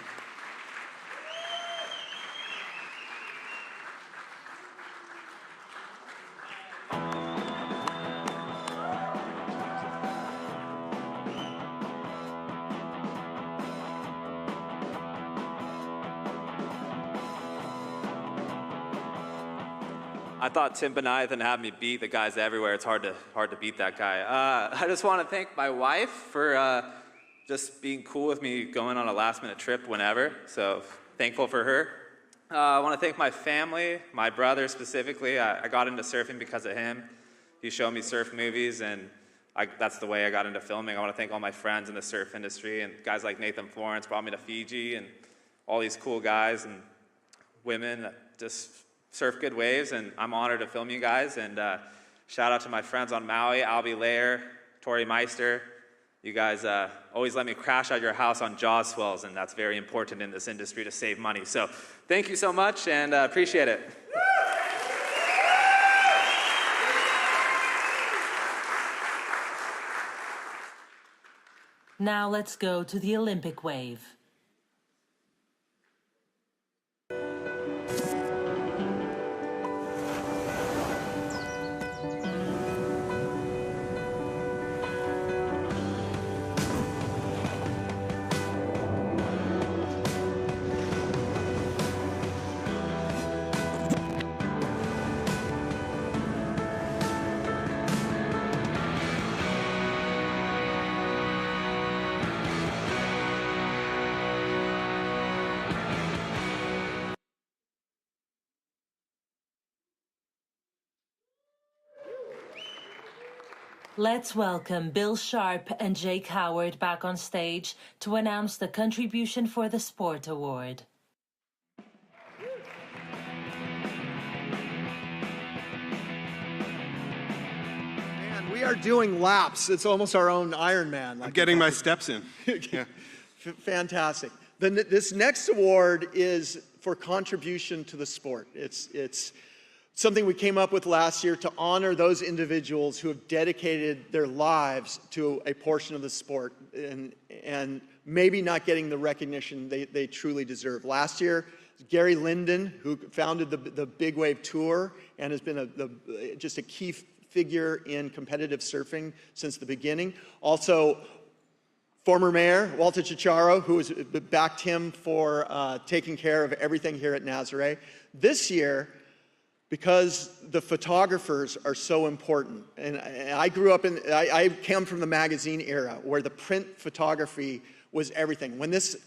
I thought Tim Benaithan had me beat the guys everywhere. It's hard to beat that guy. I just want to thank my wife for just being cool with me going on a last-minute trip whenever. So thankful for her. I want to thank my family, my brother specifically. I got into surfing because of him. He showed me surf movies, and that's the way I got into filming. I want to thank all my friends in the surf industry, and guys like Nathan Florence brought me to Fiji, and all these cool guys and women that just surf good waves, and I'm honored to film you guys. And shout out to my friends on Maui, Albie Lair, Tori Meister. You guys always let me crash at your house on jaw swells, and that's very important in this industry to save money. So thank you so much, and appreciate it. Now let's go to the Olympic wave. Let's welcome Bill Sharp and Jake Howard back on stage to announce the Contribution for the Sport Award. Man, we are doing laps. It's almost our own Ironman. I'm getting my steps in. Yeah. Fantastic. This next award is for contribution to the sport. It's something we came up with last year to honor those individuals who have dedicated their lives to a portion of the sport and maybe not getting the recognition they truly deserve. Last year, Gary Linden, who founded the Big Wave Tour and has been just a key figure in competitive surfing since the beginning. Also, former mayor, Walter Ciccaro, who has backed him for taking care of everything here at Nazaré. This year, because the photographers are so important, and I grew up I came from the magazine era where the print photography was everything. When this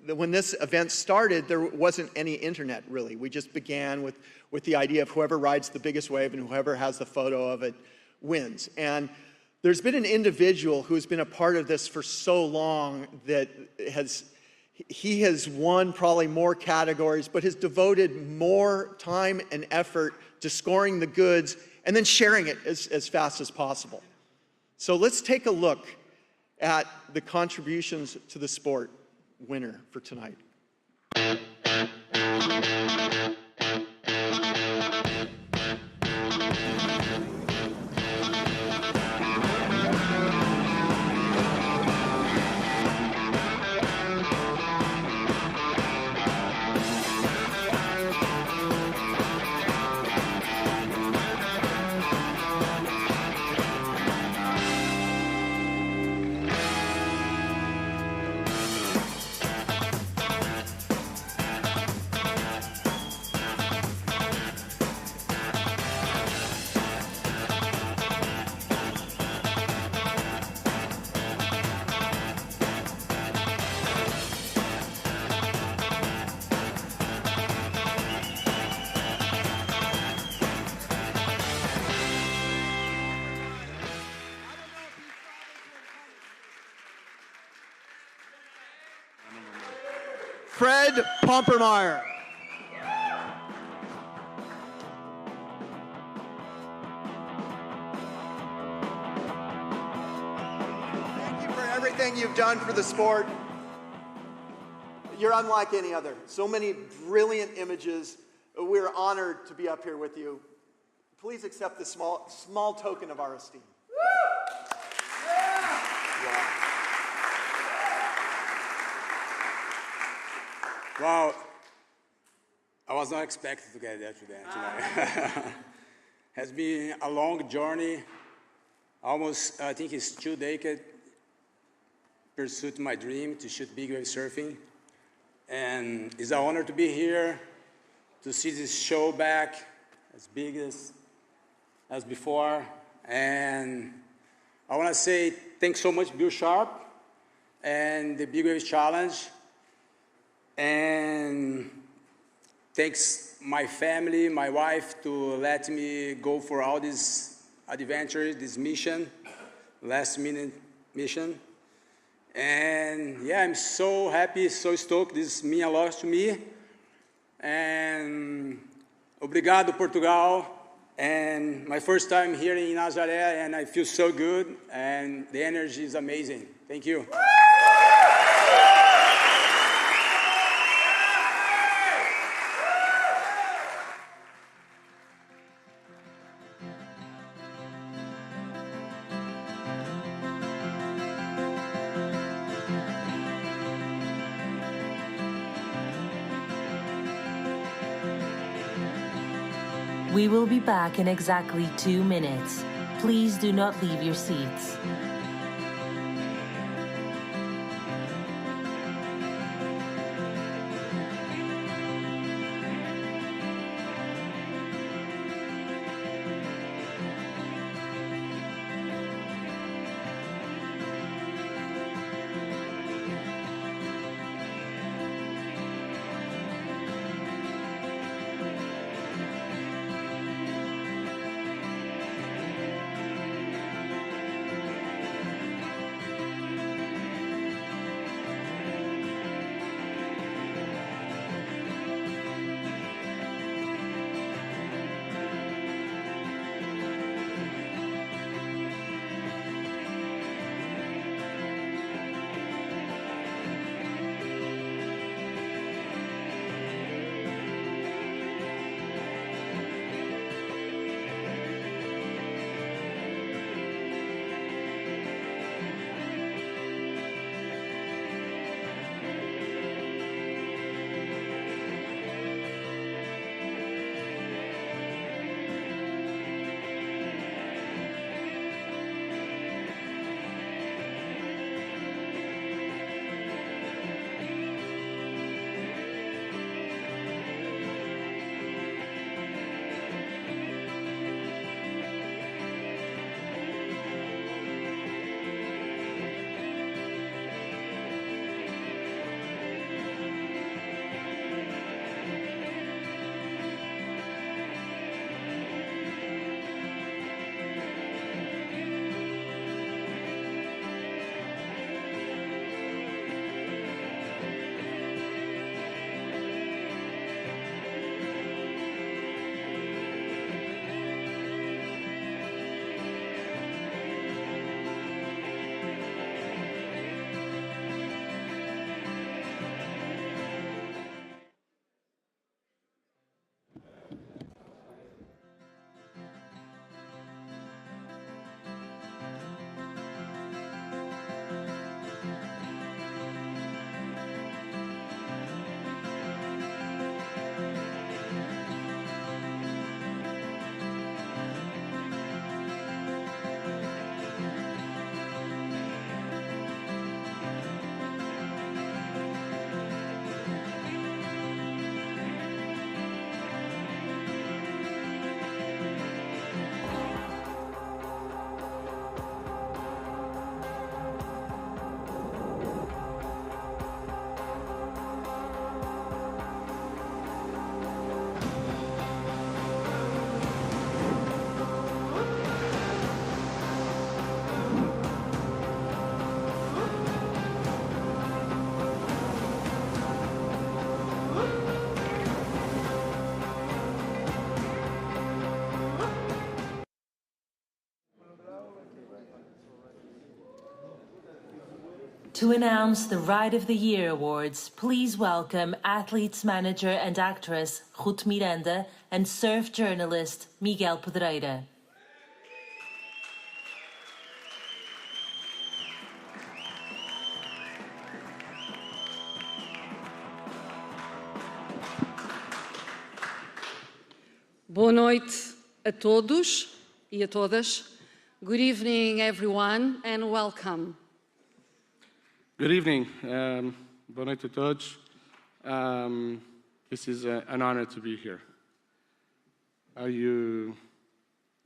event started, there wasn't any internet really. We just began with the idea of whoever rides the biggest wave and whoever has the photo of it wins. And there's been an individual who's been a part of this for so long that he has won probably more categories, but has devoted more time and effort to scoring the goods and then sharing it as fast as possible. So let's take a look at the contributions to the sport winner for tonight. Fred Pompermeyer. Thank you for everything you've done for the sport. You're unlike any other. So many brilliant images. We're honored to be up here with you. Please accept this small token of our esteem. Wow, I was not expecting to get there today. Has been a long journey, almost, I think it's 2 decades, pursuit my dream to shoot big wave surfing. And it's an honor to be here, to see this show back as big as before. And I want to say thanks so much, Bill Sharp, and the Big Wave Challenge. And thanks my family, my wife, to let me go for all this adventure, this mission, last minute mission. And yeah, I'm so happy, so stoked. This means a lot to me. And obrigado, Portugal. And my first time here in Nazaré, and I feel so good, and the energy is amazing. Thank you. We will be back in exactly 2 minutes. Please do not leave your seats. To announce the Ride of the Year awards, please welcome athletes manager and actress Ruth Miranda and surf journalist Miguel Pedreira. Boa noite a todos e a todas. Good evening, everyone, and welcome. Good evening. Boa noite a todos. This is an honor to be here. Are you...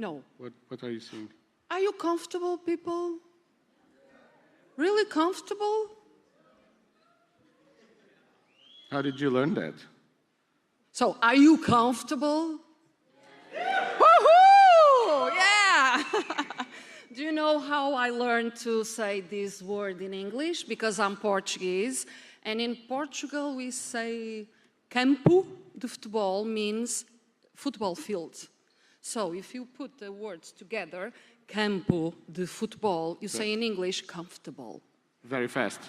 No. What are you seeing? Are you comfortable, people? Really comfortable? How did you learn that? So, are you comfortable? Woohoo! Yeah! Do you know how I learned to say this word in English? Because I'm Portuguese, and in Portugal we say campo de futebol means football field. So if you put the words together, campo de futebol, you say in English comfortable. Very fast.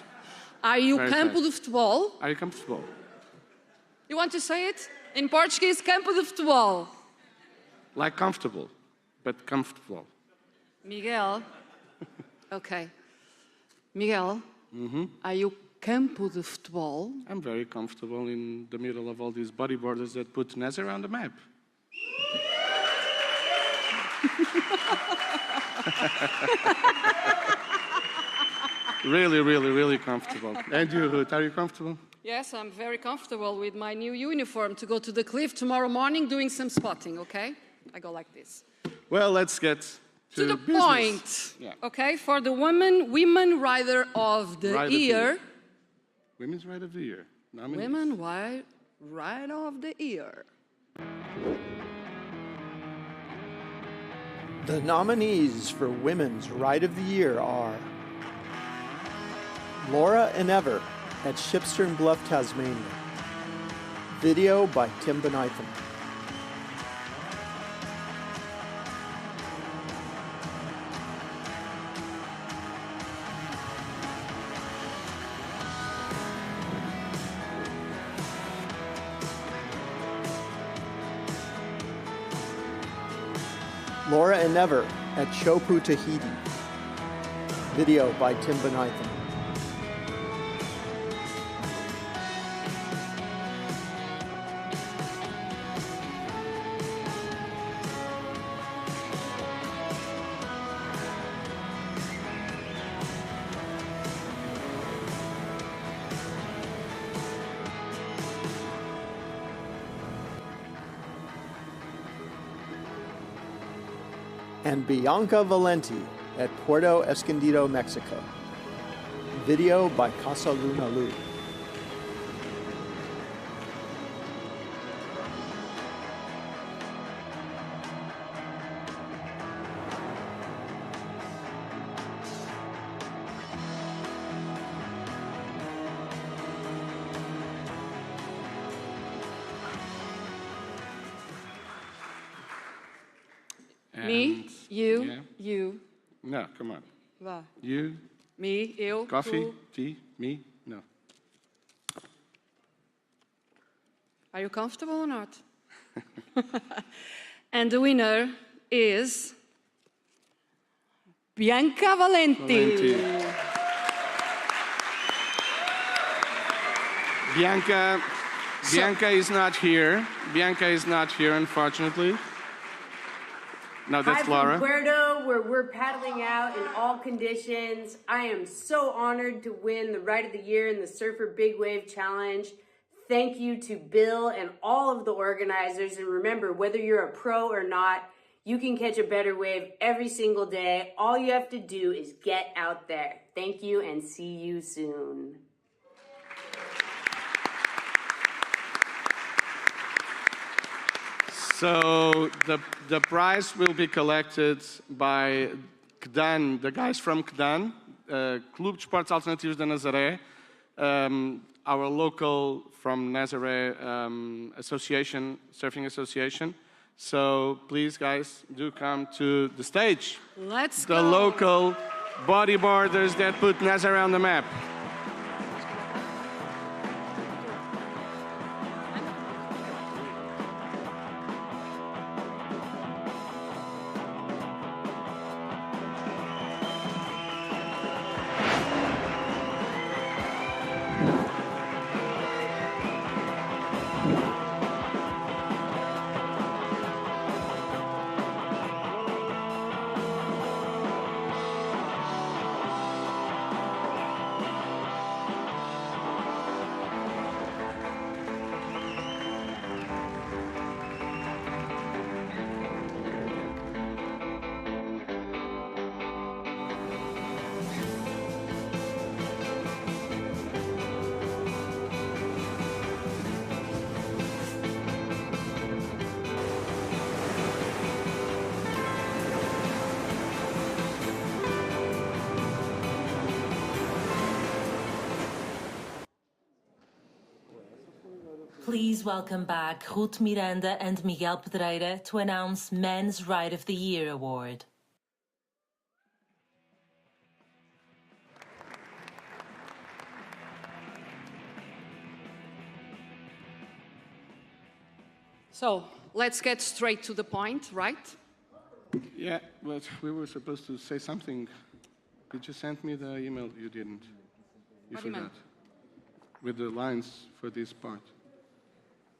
Are you Very campo fast. de futebol? Are you comfortable? You want to say it? In Portuguese, campo de futebol. Like comfortable, but comfortable. Miguel. Okay. Miguel, are you campo de futebol? I'm very comfortable in the middle of all these bodyboarders that put Nazaré on the map. Really, really, really comfortable. And you, Ruth, are you comfortable? Yes, I'm very comfortable with my new uniform to go to the cliff tomorrow morning doing some spotting, okay? I go like this. Well, let's get To the business. point, Yeah. okay? For the women rider of the Ride of the year. Women's Ride of the Year. Nominees. Women rider of the year. The nominees for Women's Ride of the Year are Laura and Ever at Shipstern Bluff, Tasmania. Video by Tim Benytham. Laura and Never at Chopu, Tahiti. Video by Tim Benytham. And Bianca Valenti at Puerto Escondido, Mexico. Video by Casa Luna Lu. Me, you, yeah. you. No, come on. Vá. You, Me, eu, coffee, tu. tea, me, no. Are you comfortable or not? And the winner is Bianca Valenti. Bianca is not here. Bianca is not here, unfortunately. No, that's Hi Laura. from Puerto, where we're paddling out in all conditions. I am so honored to win the Ride of the Year in the Surfer Big Wave Challenge. Thank you to Bill and all of the organizers. And remember, whether you're a pro or not, you can catch a better wave every single day. All you have to do is get out there. Thank you and see you soon. So the prize will be collected by CDAN, the guys from CDAN, Clube de Esportes Alternativos de Nazaré, our local from Nazaré association, surfing association. So please, guys, do come to the stage. Let's the go. local bodyboarders that put Nazaré on the map. Please welcome back Ruth Miranda and Miguel Pedreira to announce Men's Ride of the Year Award. So let's get straight to the point, right? Yeah, but we were supposed to say something. Did you send me the email? You didn't. You What forgot. email? With the lines for this part.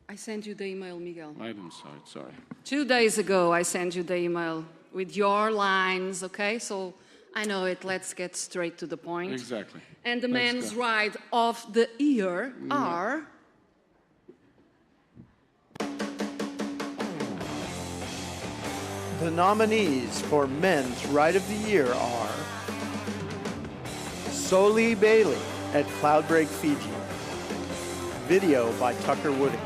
I sent you the email, Miguel. I didn't saw it, sorry. 2 days ago, I sent you the email with your lines, okay? So I know it. Let's get straight to the point. Exactly. And the Let's men's go. ride of the year are... The nominees for Men's Ride of the Year are Soli Bailey at Cloudbreak, Fiji. Video by Tucker Wooding.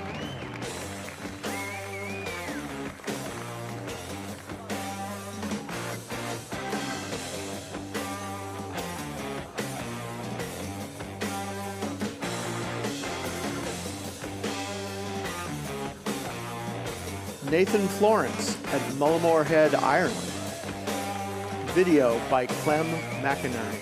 Nathan Florence at Mullimore Head, Ireland. Video by Clem McInerney.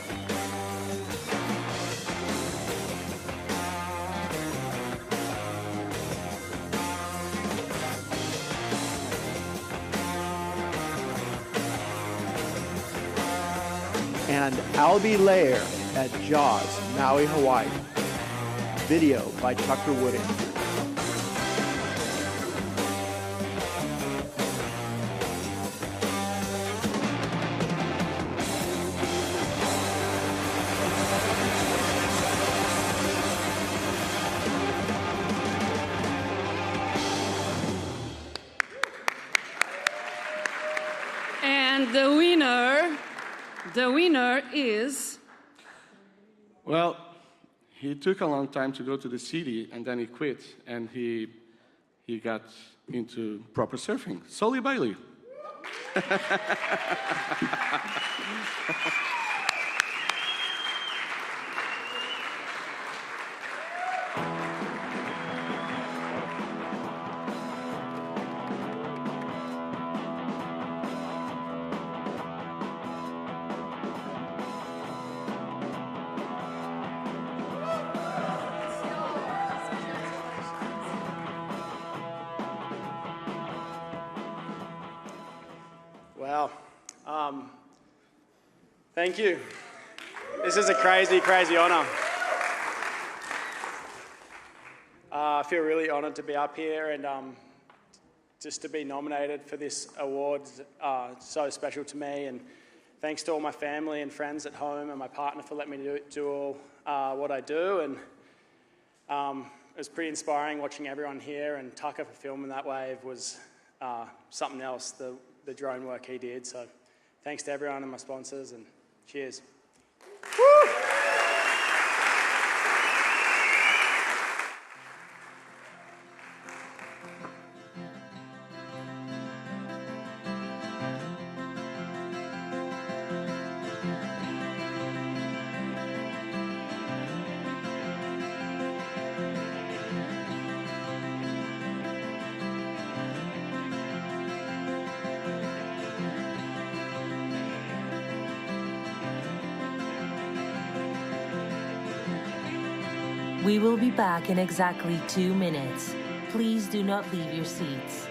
And Albie Lair at Jaws, Maui, Hawaii. Video by Tucker Wooding. And the winner is... Well, he took a long time to go to the city, and then he quit, and he got into proper surfing. Soli Bailey. Wow. Thank you. This is a crazy, crazy honor. I feel really honored to be up here and just to be nominated for this award. So special to me, and thanks to all my family and friends at home and my partner for letting me do all what I do. And it was pretty inspiring watching everyone here, and Tucker for filming that wave was something else. The drone work he did. So thanks to everyone and my sponsors, and cheers. Woo! We will be back in exactly 2 minutes. Please do not leave your seats.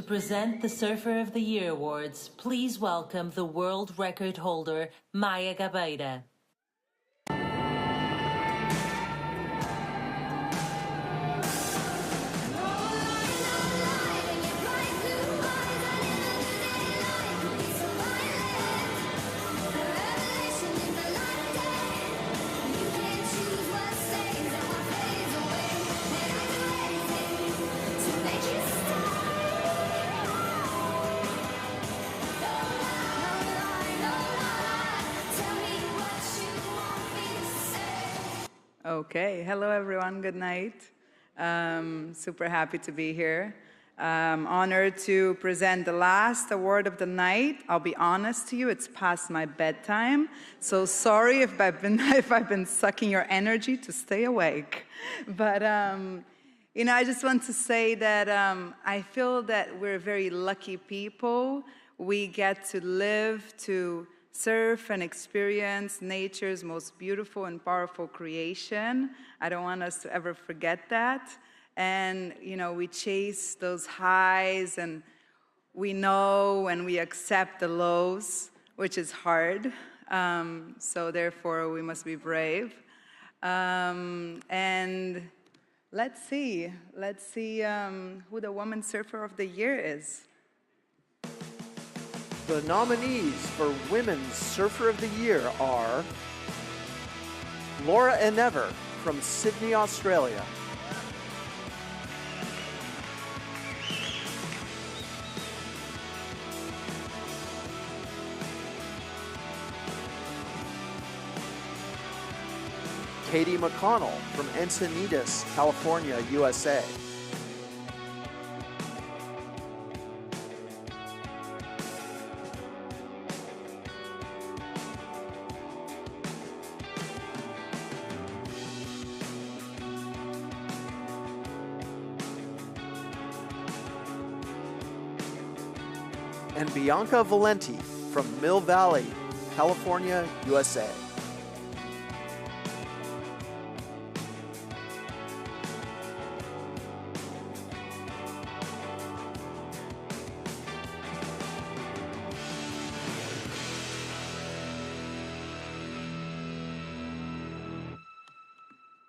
present the Surfer of the Year Awards, please welcome the world record holder, Maya Gabeira. Okay, hello everyone, good night. Super happy to be here. Honored to present the last award of the night. I'll be honest to you, it's past my bedtime, so sorry if I've been sucking your energy to stay awake. But I just want to say that I feel that we're very lucky people. We get to live to surf and experience nature's most beautiful and powerful creation. I don't want us to ever forget that. And, we chase those highs, and we know and we accept the lows, which is hard. So therefore, we must be brave. And let's see who the Woman Surfer of the Year is. The nominees for Women's Surfer of the Year are Laura Enever from Sydney, Australia. Katie McConnell from Encinitas, California, USA. And Bianca Valenti from Mill Valley, California, USA.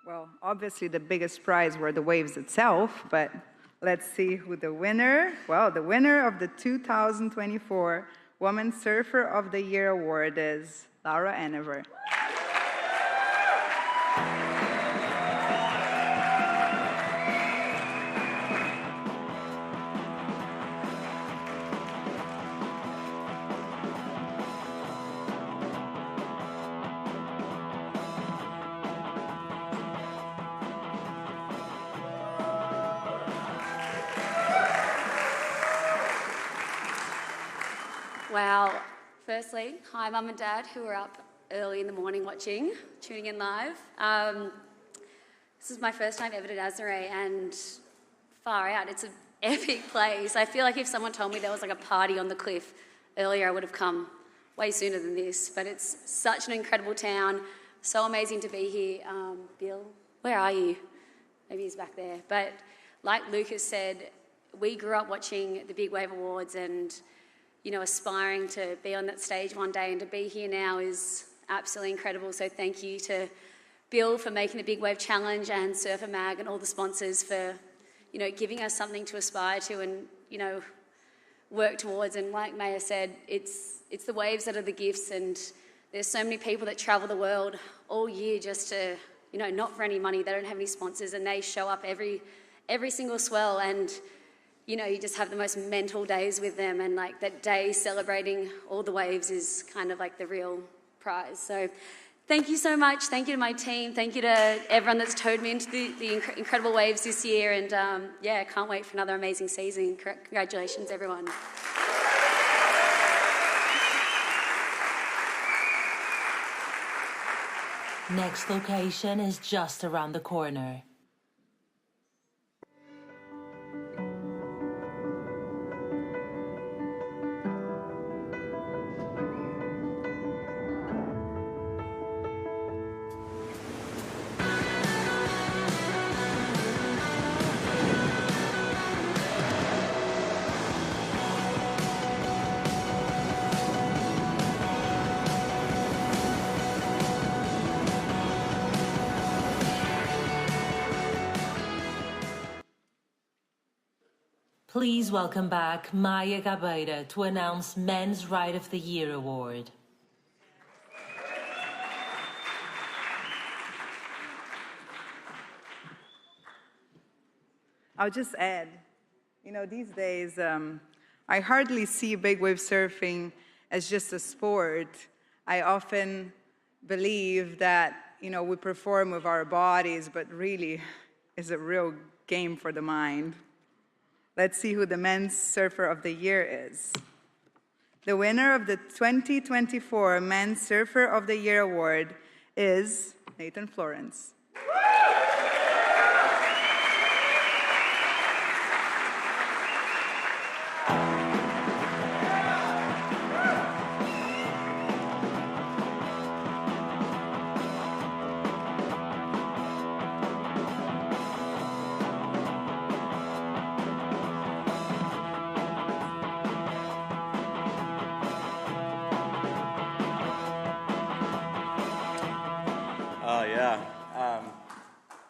Well, obviously the biggest prize were the waves itself, but let's see who the winner. Well, the winner of the 2024 Woman Surfer of the Year Award is Laura Enever. Wow. Firstly, hi Mum and Dad who are up early in the morning tuning in live. This is my first time ever to Nazaré, and far out, it's an epic place. I feel like if someone told me there was like a party on the cliff earlier, I would have come way sooner than this, but it's such an incredible town. So amazing to be here. Bill, where are you? Maybe he's back there. But like Lucas said, we grew up watching the Big Wave Awards and aspiring to be on that stage one day, and to be here now is absolutely incredible. So thank you to Bill for making the Big Wave Challenge, and Surfer Mag and all the sponsors for, giving us something to aspire to and, work towards. And like Maya said, it's the waves that are the gifts, and there's so many people that travel the world all year just to, not for any money. They don't have any sponsors, and they show up every single swell, and you just have the most mental days with them, and like that day celebrating all the waves is kind of like the real prize. So thank you so much. Thank you to my team. Thank you to everyone that's towed me into the incredible waves this year. And can't wait for another amazing season. Congratulations, everyone. Next location is just around the corner. Please welcome back Maya Gabeira to announce Men's Ride of the Year Award. I'll just add, you know, these days, I hardly see big wave surfing as just a sport. I often believe that, you know, we perform with our bodies, but really it's a real game for the mind. Let's see who the Men's Surfer of the Year is. The winner of the 2024 Men's Surfer of the Year Award is Nathan Florence.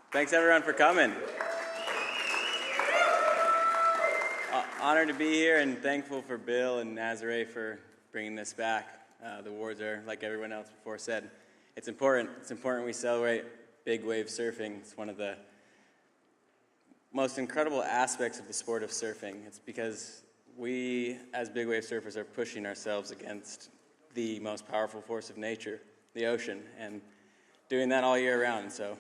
Thanks everyone for coming. Honored to be here and thankful for Bill and Nazaré for bringing this back. The awards are, like everyone else before said, it's important. It's important we celebrate big wave surfing. It's one of the most incredible aspects of the sport of surfing. It's because we, as big wave surfers, are pushing ourselves against the most powerful force of nature, the ocean, and doing that all year round. So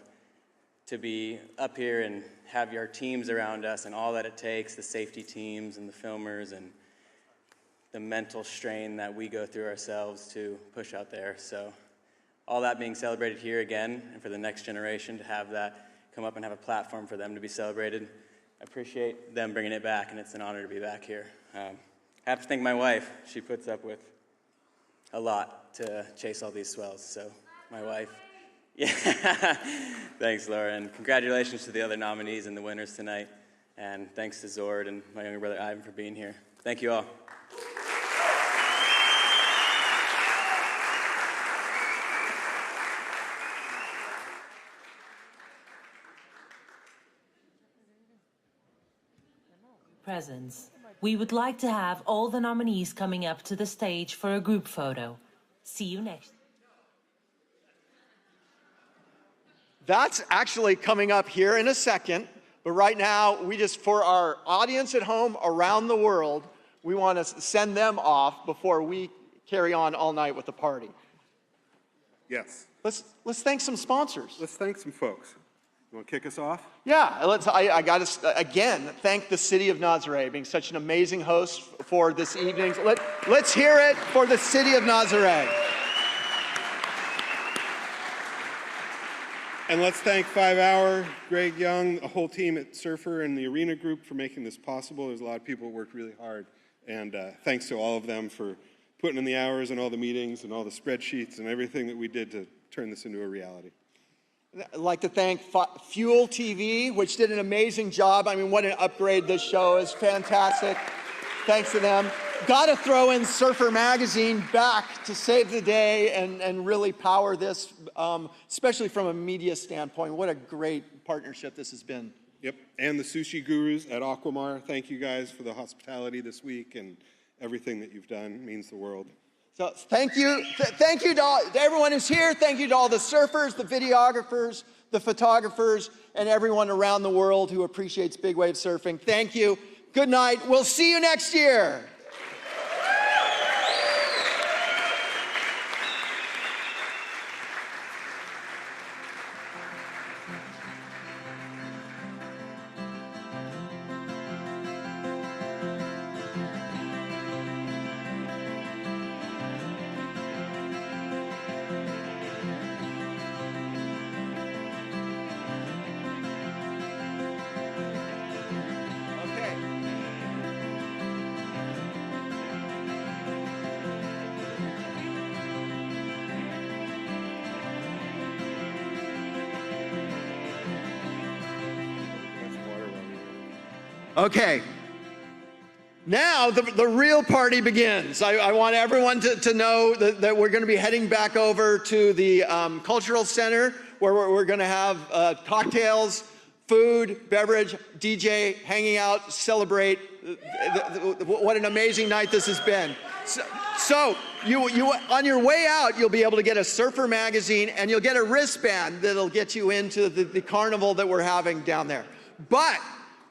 to be up here and have your teams around us and all that it takes, the safety teams and the filmers and the mental strain that we go through ourselves to push out there. So all that being celebrated here again, and for the next generation to have that come up and have a platform for them to be celebrated, I appreciate them bringing it back, and it's an honor to be back here. I have to thank my wife. She puts up with a lot to chase all these swells, so my wife. Yeah, thanks, Laura, and congratulations to the other nominees and the winners tonight, and thanks to Zord and my younger brother Ivan for being here. Thank you all. Presents. We would like to have all the nominees coming up to the stage for a group photo. See you next. That's actually coming up here in a second, but right now, for our audience at home around the world, we want to send them off before we carry on all night with the party. Yes. Let's thank some sponsors. Let's thank some folks. You want to kick us off? Yeah, I got to, again, thank the City of Nazaré being such an amazing host for this evening. Let's hear it for the City of Nazaré. And let's thank 5 Hour, Greg Young, the whole team at Surfer and the Arena Group for making this possible. There's a lot of people who worked really hard. And thanks to all of them for putting in the hours and all the meetings and all the spreadsheets and everything that we did to turn this into a reality. I'd like to thank Fuel TV, which did an amazing job. I mean, what an upgrade this show is. Fantastic. Thanks to them. Got to throw in Surfer Magazine back to save the day and really power this, especially from a media standpoint. What a great partnership this has been. Yep, and the sushi gurus at Aquamar. Thank you guys for the hospitality this week and everything that you've done. It means the world. So thank you to everyone who's here. Thank you to all the surfers, the videographers, the photographers, and everyone around the world who appreciates big wave surfing. Thank you. Good night. We'll see you next year. Okay, now the real party begins. I want everyone to know that we're going to be heading back over to the Cultural Center where we're going to have cocktails, food, beverage, DJ, hanging out, celebrate what an amazing night this has been. So you on your way out, you'll be able to get a Surfer magazine, and you'll get a wristband that'll get you into the carnival that we're having down there. But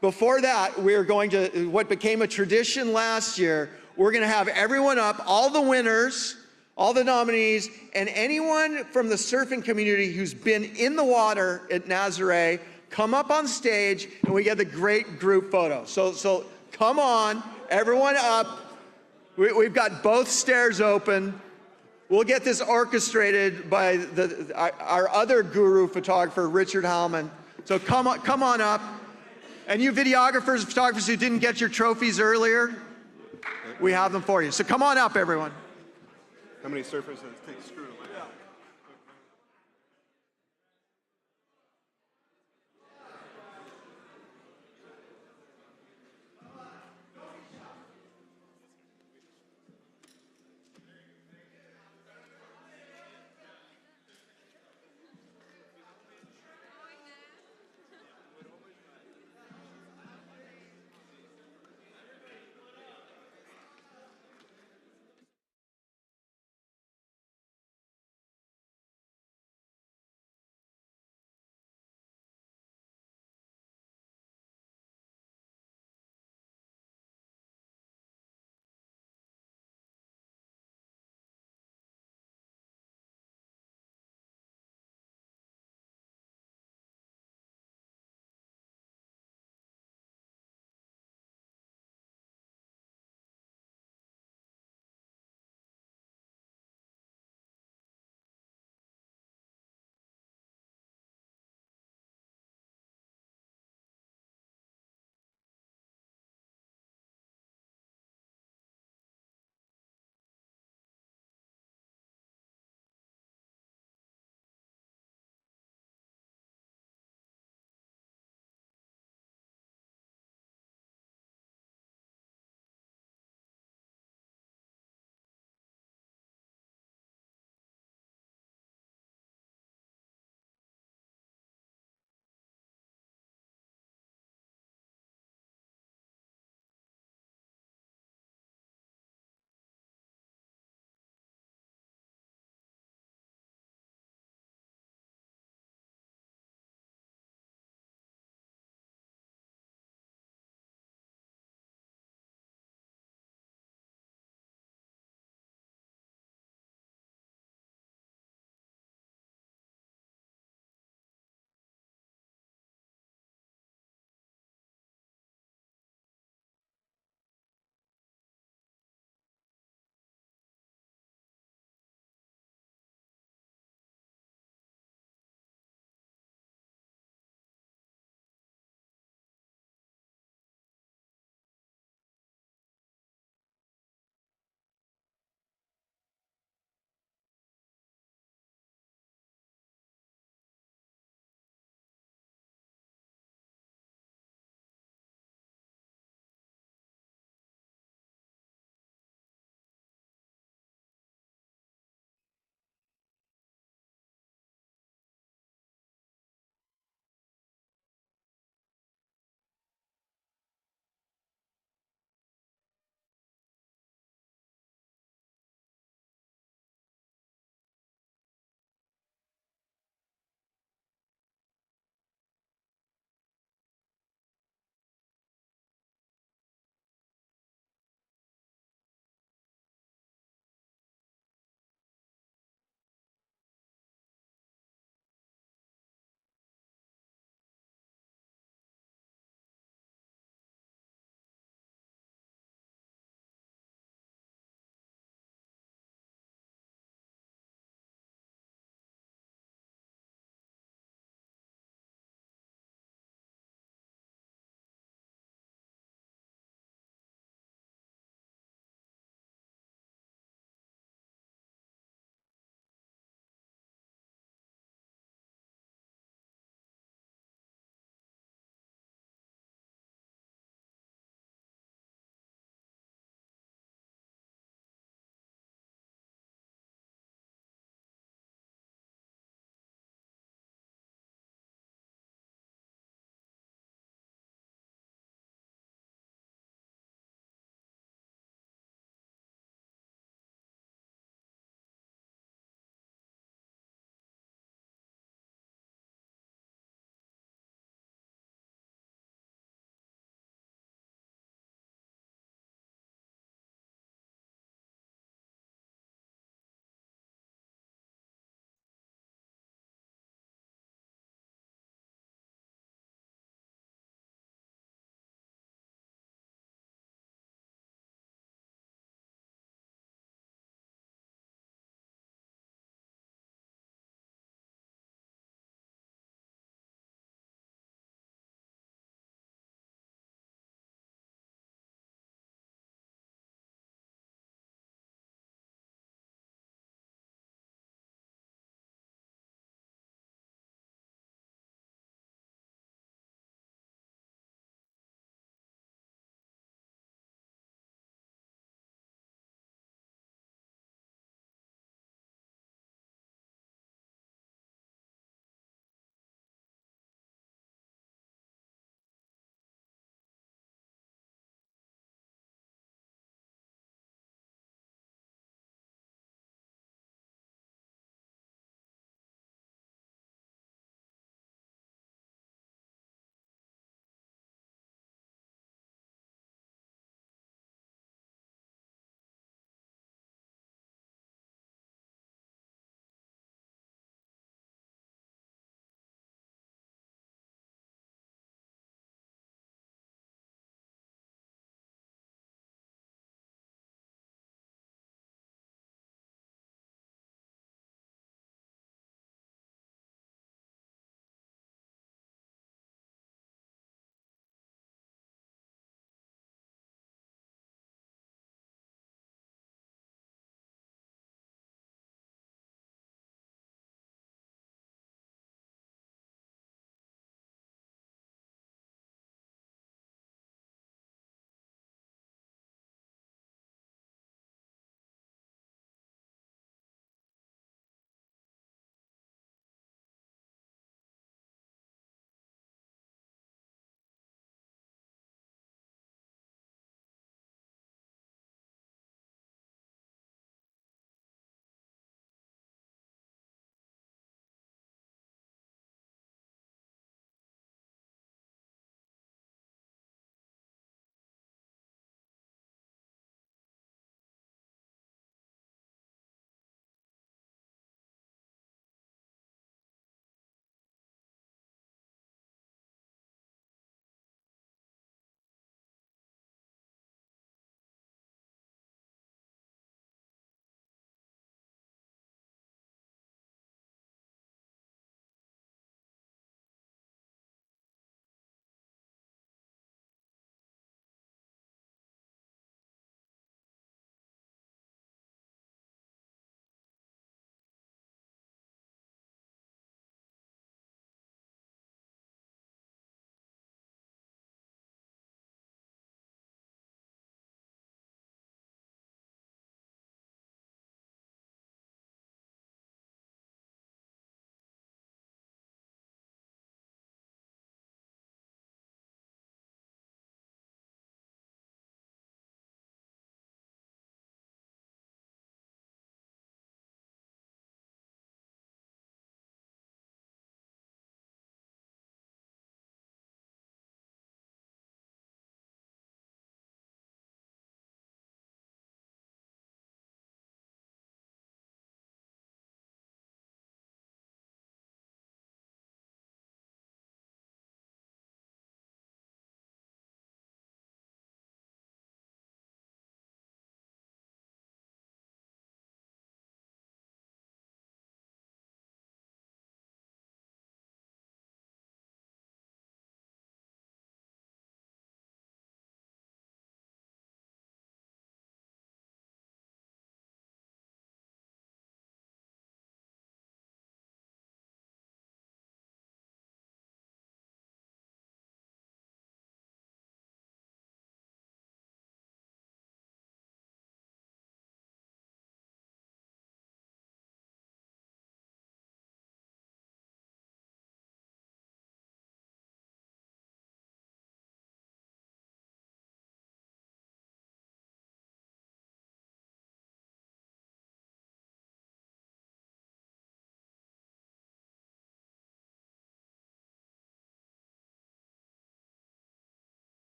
before that, we're going to, what became a tradition last year, we're going to have everyone up, all the winners, all the nominees, and anyone from the surfing community who's been in the water at Nazaré, come up on stage, and we get the great group photo. So come on, everyone up. We've got both stairs open. We'll get this orchestrated by our other guru photographer, Richard Hallman. So come on up. And you videographers, photographers who didn't get your trophies earlier, we have them for you. So come on up, everyone. How many surfers does it take? Screw